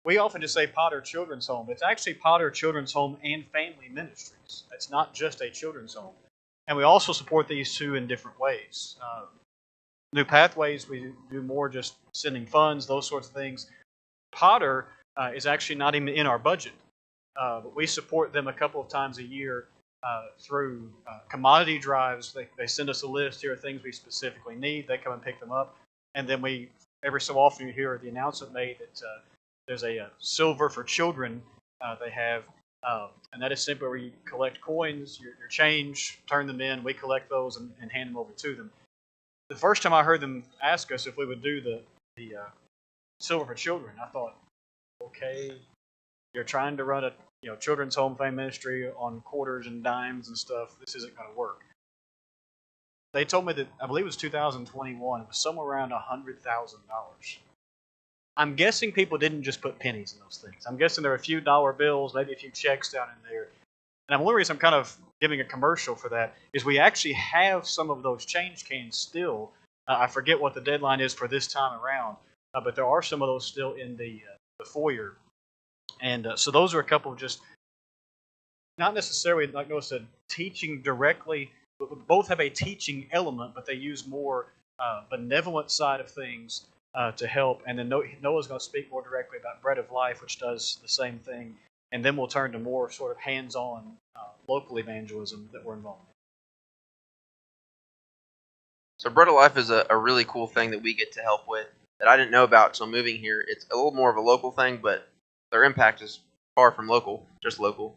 we often just say Potter Children's Home. It's actually Potter Children's Home and Family Ministries. It's not just a children's home. And we also support these two in different ways. New Pathways, we do more just sending funds, those sorts of things. Potter is actually not even in our budget. But we support them a couple of times a year through commodity drives. They send us a list. Here are things we specifically need. They come and pick them up. And then we, every so often, you hear the announcement made that there's a Silver for Children they have. And that is simply where you collect coins, your change, turn them in. We collect those and hand them over to them. The first time I heard them ask us if we would do the Silver for Children, I thought, okay, you're trying to run a children's home family ministry on quarters and dimes and stuff. This isn't going to work. They told me that, I believe it was 2021, it was somewhere around $100,000. I'm guessing people didn't just put pennies in those things. I'm guessing there are a few dollar bills, maybe a few checks down in there. And the only reason I'm kind of giving a commercial for that is we actually have some of those change cans still. I forget what the deadline is for this time around, but there are some of those still in the foyer. And so those are a couple of just, not necessarily, like Noah said, teaching directly. Both have a teaching element, but they use more benevolent side of things to help. And then Noah's going to speak more directly about Bread of Life, which does the same thing. And then we'll turn to more sort of hands-on local evangelism that we're involved in. So Bread of Life is a really cool thing that we get to help with that I didn't know about until moving here. It's a little more of a local thing, but their impact is far from local, just local.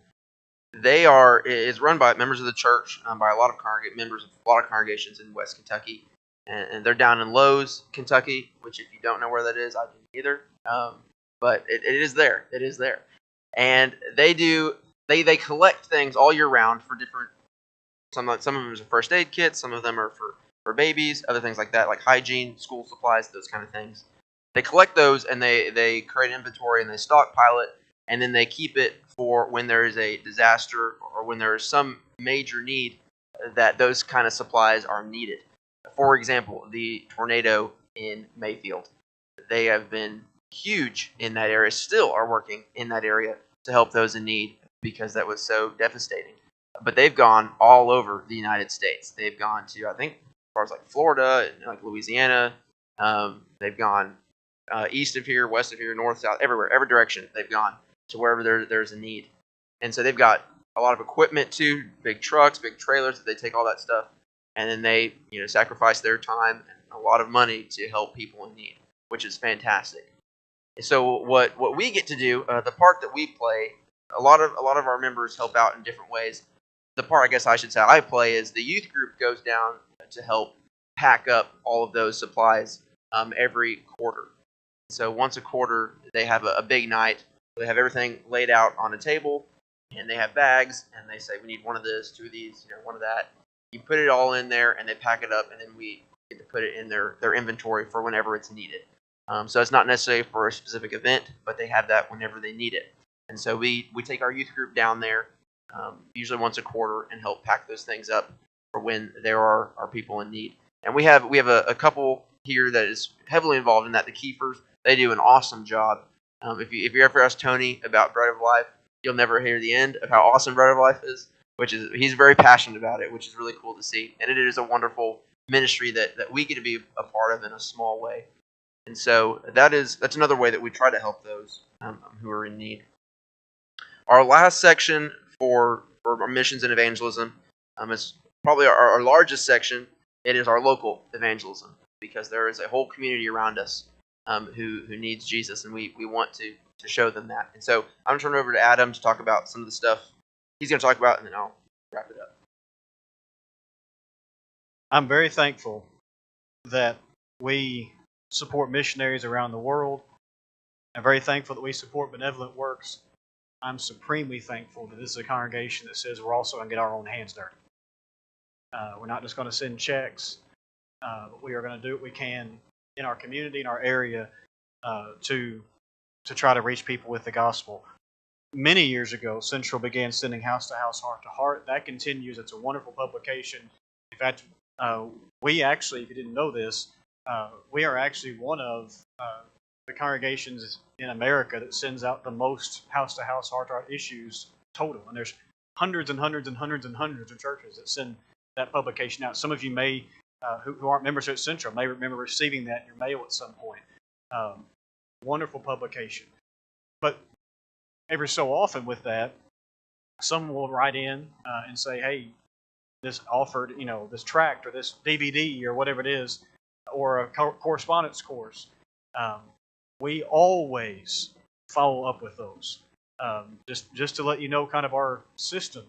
It's run by members of the church, by a lot of members of a lot of congregations in West Kentucky, and they're down in Lowe's, Kentucky, which if you don't know where that is, I didn't either. But it is there. It is there, and they collect things all year round for different. Some of them are first aid kits, some of them are for babies, other things like that, like hygiene, school supplies, those kind of things. They collect those and they create inventory and they stockpile it, and then they keep it for when there is a disaster or when there is some major need that those kind of supplies are needed. For example, the tornado in Mayfield. They have been huge in that area, still are working in that area to help those in need because that was so devastating. But they've gone all over the United States. They've gone to, I think, as far as like Florida and like Louisiana. They've gone east of here, west of here, north, south, everywhere, every direction they've gone to wherever there's a need. And so they've got a lot of equipment too, big trucks, big trailers that they take all that stuff, and then they sacrifice their time and a lot of money to help people in need, which is fantastic. And so what we get to do, the part that we play, a lot of our members help out in different ways. The part I guess I should say I play is the youth group goes down to help pack up all of those supplies every quarter. So once a quarter, they have a big night. They have everything laid out on a table, and they have bags, and they say, we need one of this, two of these, one of that. You put it all in there, and they pack it up, and then we get to put it in their inventory for whenever it's needed. So it's not necessarily for a specific event, but they have that whenever they need it. And so we take our youth group down there, usually once a quarter, and help pack those things up for when there are people in need. And we have a couple here that is heavily involved in that, the Keefers. They do an awesome job. If you ever ask Tony about Bread of Life, you'll never hear the end of how awesome Bread of Life is, he's very passionate about it, which is really cool to see. And it is a wonderful ministry that we get to be a part of in a small way. And so that's another way that we try to help those who are in need. Our last section for our missions and evangelism is probably our largest section. It is our local evangelism, because there is a whole community around us who needs Jesus, and we want to show them that. And so I'm going to turn it over to Adam to talk about some of the stuff he's going to talk about, and then I'll wrap it up. I'm very thankful that we support missionaries around the world. I'm very thankful that we support benevolent works. I'm supremely thankful that this is a congregation that says we're also going to get our own hands dirty. We're not just going to send checks. But we are going to do what we can in our community, in our area, to try to reach people with the gospel. Many years ago, Central began sending House to House, Heart to Heart. That continues. It's a wonderful publication. In fact, we actually, if you didn't know this, we are actually one of the congregations in America that sends out the most House to House, Heart to Heart issues total. And there's hundreds and hundreds and hundreds and hundreds of churches that send that publication out. Some of you may, who aren't members at Central, may remember receiving that in your mail at some point. Wonderful publication. But every so often with that, someone will write in and say, hey, this offered, this tract or this DVD or whatever it is, or a correspondence course. We always follow up with those. Just to let you know kind of our system.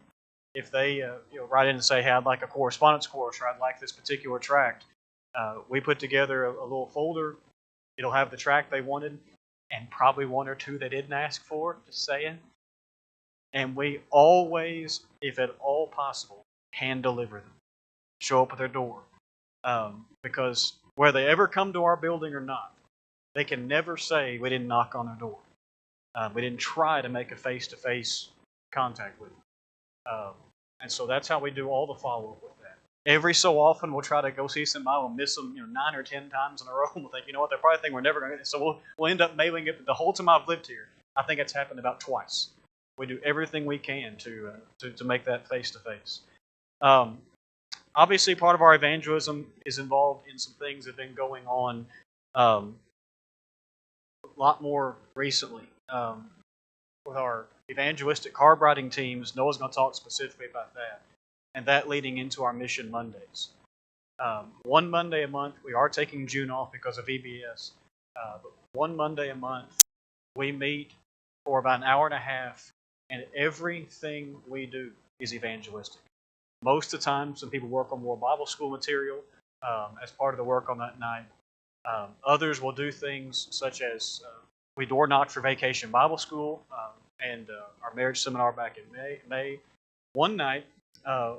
If they write in and say, hey, I'd like a correspondence course, or I'd like this particular tract, we put together a little folder. It'll have the tract they wanted, and probably one or two they didn't ask for, just saying. And we always, if at all possible, hand deliver them. Show up at their door. Because whether they ever come to our building or not, they can never say we didn't knock on their door. We didn't try to make a face-to-face contact with them. And so that's how we do all the follow-up with that. Every so often, we'll try to go see somebody. We'll miss them 9 or 10 times in a row. We'll think, you know what, they're probably thinking we're never going to get it. So we'll end up mailing it. The whole time I've lived here, I think it's happened about twice. We do everything we can to make that face-to-face. Obviously, part of our evangelism is involved in some things that have been going on a lot more recently. With our evangelistic card writing teams, Noah's going to talk specifically about that, and that leading into our Mission Mondays. One Monday a month, we are taking June off because of VBS, but one Monday a month, we meet for about an hour and a half, and everything we do is evangelistic. Most of the time, some people work on more Bible school material as part of the work on that night. Others will do things such as we door knocked for Vacation Bible School and our marriage seminar back in May. One night,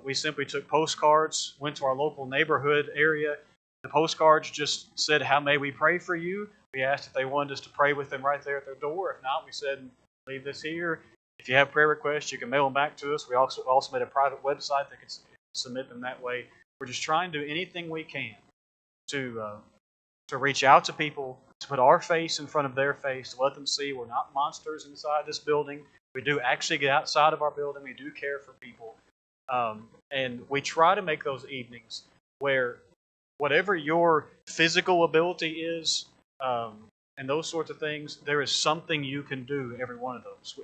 we simply took postcards, went to our local neighborhood area. The postcards just said, how may we pray for you? We asked if they wanted us to pray with them right there at their door. If not, we said, leave this here. If you have prayer requests, you can mail them back to us. We also made a private website that could submit them that way. We're just trying to do anything we can to reach out to people, to put our face in front of their face, to let them see we're not monsters inside this building. We do actually get outside of our building. We do care for people. And we try to make those evenings where whatever your physical ability is, and and those sorts of things, there is something you can do every one of those.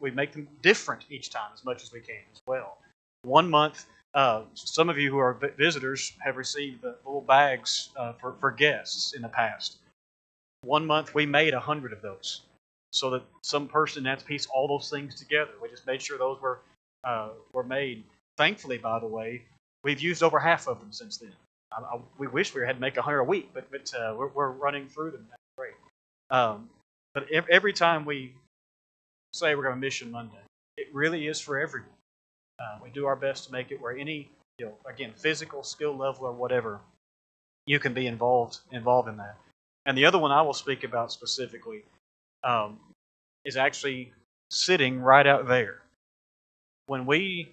We make them different each time as much as we can as well. 1 month, some of you who are visitors have received the little bags for guests in the past. 1 month, we made 100 of those, so that some person had to piece all those things together. We just made sure those were made. Thankfully, by the way, we've used over half of them since then. We wish we had to make 100 a week, but we're running through them. That's great. But every time we say we're going to Mission Monday, it really is for everyone. We do our best to make it where any, again, physical skill level or whatever, you can be involved in that. And the other one I will speak about specifically is actually sitting right out there. When we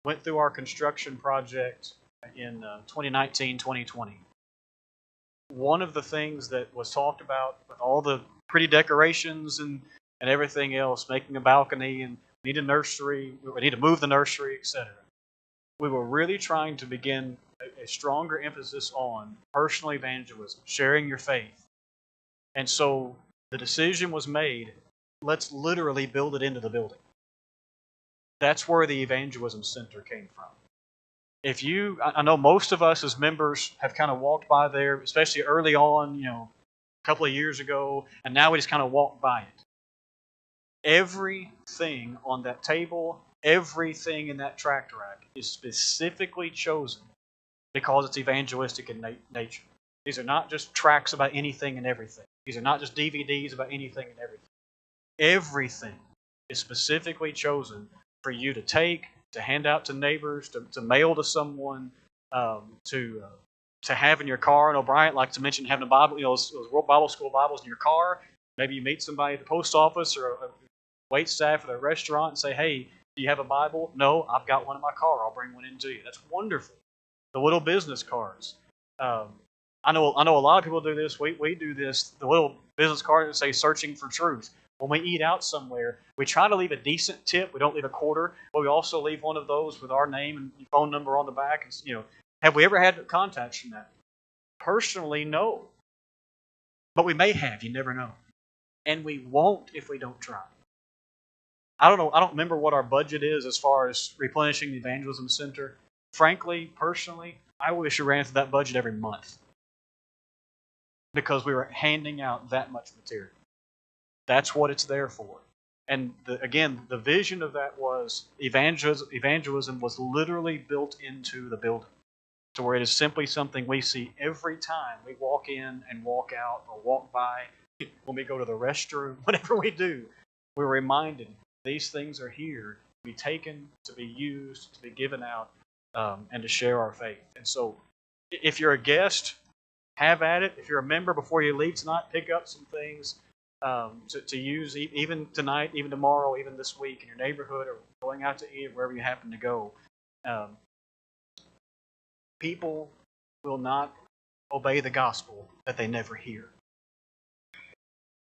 went through our construction project in 2019, 2020, one of the things that was talked about with all the pretty decorations and everything else, making a balcony and need a nursery, we need to move the nursery, etc. We were really trying to begin a stronger emphasis on personal evangelism, sharing your faith. And so the decision was made, let's literally build it into the building. That's where the evangelism center came from. I know most of us as members have kind of walked by there, especially early on, a couple of years ago, and now we just kind of walk by it. Everything on that table, everything in that tract rack is specifically chosen because it's evangelistic in nature. These are not just tracts about anything and everything. These are not just DVDs about anything and everything. Everything is specifically chosen for you to take, to hand out to neighbors, to mail to someone, to have in your car. I know Bryant likes to mention having a Bible, those World Bible School Bibles in your car. Maybe you meet somebody at the post office or a wait staff at a restaurant and say, hey, do you have a Bible? No, I've got one in my car. I'll bring one in to you. That's wonderful. The little business cards. I know a lot of people do this. We do this. The little business card that say "Searching for Truth." When we eat out somewhere, we try to leave a decent tip. We don't leave a quarter, but we also leave one of those with our name and phone number on the back. And, have we ever had contacts from that? Personally, no. But we may have. You never know. And we won't if we don't try. I don't know. I don't remember what our budget is as far as replenishing the evangelism center. Frankly, personally, I wish we ran through that budget every month because we were handing out that much material. That's what it's there for. And again, the vision of that was evangelism was literally built into the building to where it is simply something we see every time we walk in and walk out or walk by, when we go to the restroom, whatever we do. We're reminded these things are here to be taken, to be used, to be given out, and to share our faith. And so if you're a guest, have at it. If you're a member, before you leave tonight, pick up some things to use even tonight, even tomorrow, even this week in your neighborhood or going out to eat, wherever you happen to go. People will not obey the gospel that they never hear.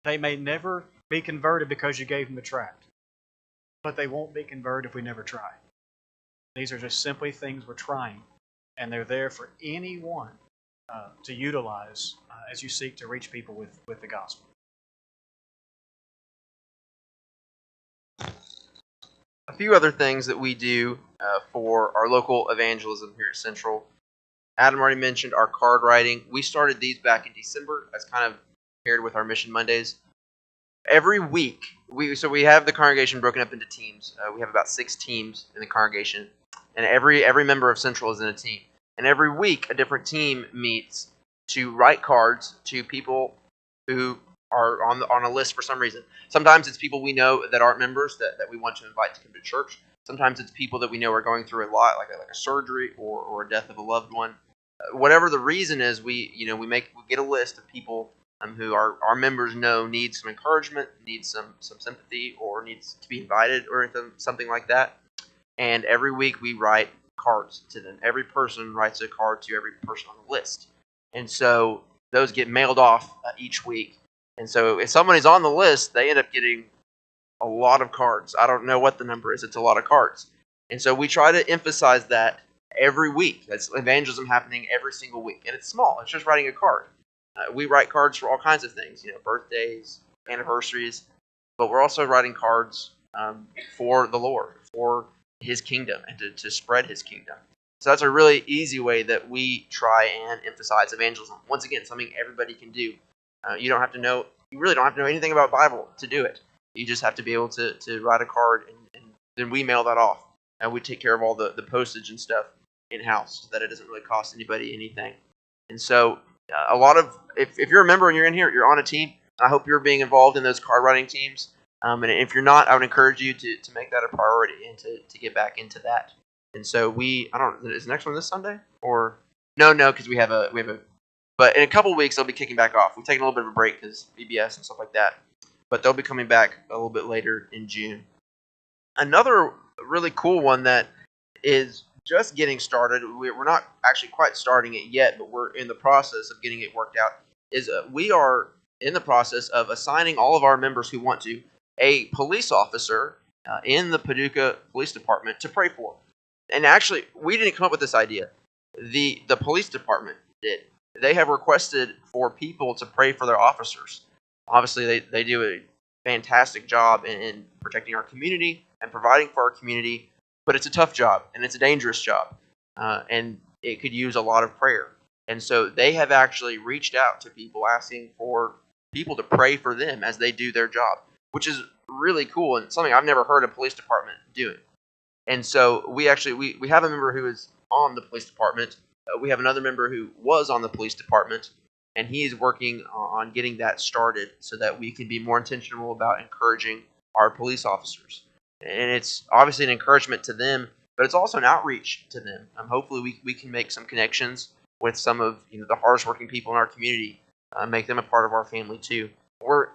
They may never be converted because you gave them the tract, but they won't be converted if we never try. These are just simply things we're trying, and they're there for anyone to utilize as you seek to reach people with the gospel. A few other things that we do for our local evangelism here at Central. Adam already mentioned our card writing. We started these back in December as kind of paired with our Mission Mondays. Every week, we have the congregation broken up into teams. We have about 6 teams in the congregation, and every member of Central is in a team. And every week, a different team meets to write cards to people who are on a list for some reason. Sometimes it's people we know that aren't members that we want to invite to come to church. Sometimes it's people that we know are going through a lot, like a surgery or a death of a loved one. Whatever the reason is, we get a list of people who our members know need some encouragement, need some sympathy, or needs to be invited, or something like that. And every week we write cards to them. Every person writes a card to every person on the list, and so those get mailed off each week. And so if someone is on the list, they end up getting a lot of cards. I don't know what the number is. It's a lot of cards. And so we try to emphasize that every week. That's evangelism happening every single week. And it's small. It's just writing a card. We write cards for all kinds of things, birthdays, anniversaries, but we're also writing cards for the Lord, for His kingdom, and to spread His kingdom. So that's a really easy way that we try and emphasize evangelism. Once again, something everybody can do. You really don't have to know anything about Bible to do it. You just have to be able to write a card, and then we mail that off. And we take care of all the postage and stuff in-house so that it doesn't really cost anybody anything. And so a lot of, if you're a member and you're in here, you're on a team, I hope you're being involved in those card writing teams. And if you're not, I would encourage you to make that a priority and to get back into that. And so is the next one this Sunday? Or no, because we have a, but in a couple weeks they'll be kicking back off. We've taken a little bit of a break because VBS and stuff like that. But they'll be coming back a little bit later in June. Another really cool one that is just getting started, we're not actually quite starting it yet, but we're in the process of getting it worked out, is we are in the process of assigning all of our members who want to a police officer in the Paducah Police Department to pray for. And actually, we didn't come up with this idea. The police department did. They have requested for people to pray for their officers. Obviously, they do a fantastic job in protecting our community and providing for our community, but it's a tough job and it's a dangerous job, and it could use a lot of prayer. And so they have actually reached out to people asking for people to pray for them as they do their job, which is really cool and something I've never heard a police department doing. And so we have a member who is on the police department. We have another member who was on the police department, and he is working on getting that started so that we can be more intentional about encouraging our police officers. And it's obviously an encouragement to them, but it's also an outreach to them. Hopefully we can make some connections with some of the hardest working people in our community, make them a part of our family too.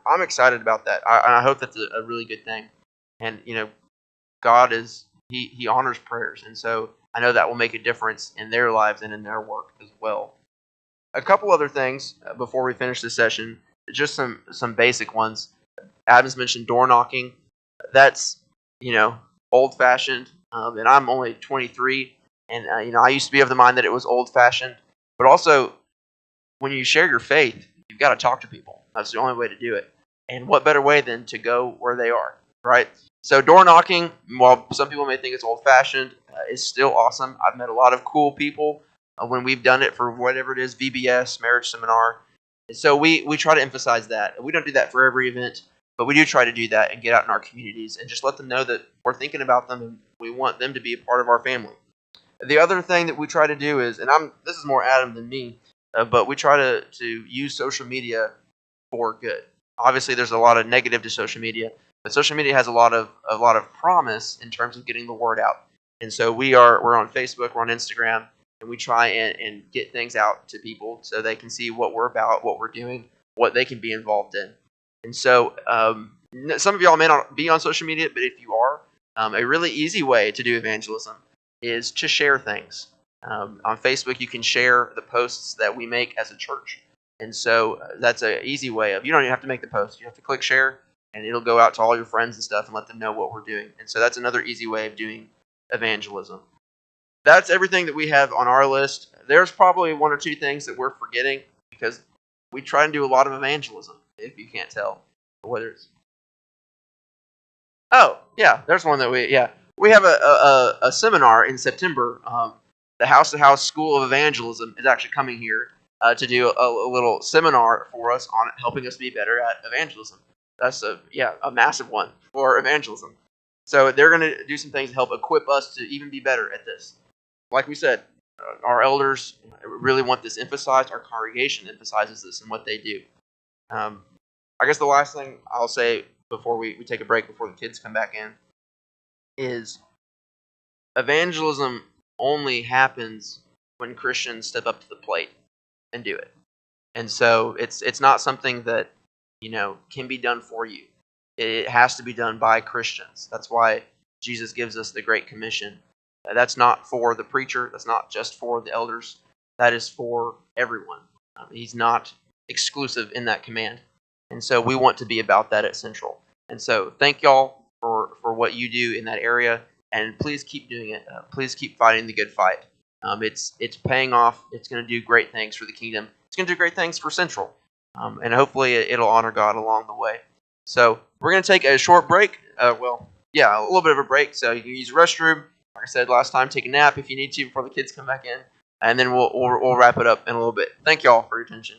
I'm excited about that. I hope that's a really good thing. And God is He honors prayers, and so I know that will make a difference in their lives and in their work as well. A couple other things before we finish this session, just some basic ones. Adam's mentioned door knocking. That's old fashioned, and I'm only 23, and I used to be of the mind that it was old fashioned. But also, when you share your faith, you've got to talk to people. That's the only way to do it. And what better way than to go where they are, right? So door knocking, while some people may think it's old-fashioned, is still awesome. I've met a lot of cool people when we've done it for whatever it is, VBS, marriage seminar. And so we try to emphasize that. We don't do that for every event, but we do try to do that and get out in our communities and just let them know that we're thinking about them and we want them to be a part of our family. The other thing that we try to do is, and this is more Adam than me, but we try to use social media for good. Obviously, there's a lot of negative to social media, but social media has a lot of promise in terms of getting the word out. And so we're on Facebook, we're on Instagram, and we try and get things out to people so they can see what we're about, what we're doing, what they can be involved in. And so some of y'all may not be on social media, but if you are, a really easy way to do evangelism is to share things. On Facebook, you can share the posts that we make as a church. And so that's an easy way of, you don't even have to make the post. You have to click share, and it'll go out to all your friends and stuff and let them know what we're doing. And so that's another easy way of doing evangelism. That's everything that we have on our list. There's probably one or two things that we're forgetting because we try and do a lot of evangelism, if you can't tell. Whether it's... Oh, yeah, there's one that we have a seminar in September. The House to House School of Evangelism is actually coming here to do a little seminar for us on helping us be better at evangelism. That's a massive one for evangelism. So they're going to do some things to help equip us to even be better at this. Like we said, our elders really want this emphasized. Our congregation emphasizes this in what they do. I guess the last thing I'll say before we take a break, before the kids come back in, is evangelism only happens when Christians step up to the plate and do it. And so it's not something that can be done for you. It has to be done by Christians. That's why Jesus gives us the Great Commission. That's not for the preacher. That's not just for the elders. That is for everyone. He's not exclusive in that command. And so we want to be about that at Central. And so thank y'all for what you do in that area. And please keep doing it. Please keep fighting the good fight. It's paying off. It's going to do great things for the kingdom. it's going to do great things for Central. And hopefully it'll honor God along the way. So we're going to take a short break. A little bit of a break. So you can use the restroom. Like I said last time, take a nap if you need to before the kids come back in. And then we'll wrap it up in a little bit. Thank you all for your attention.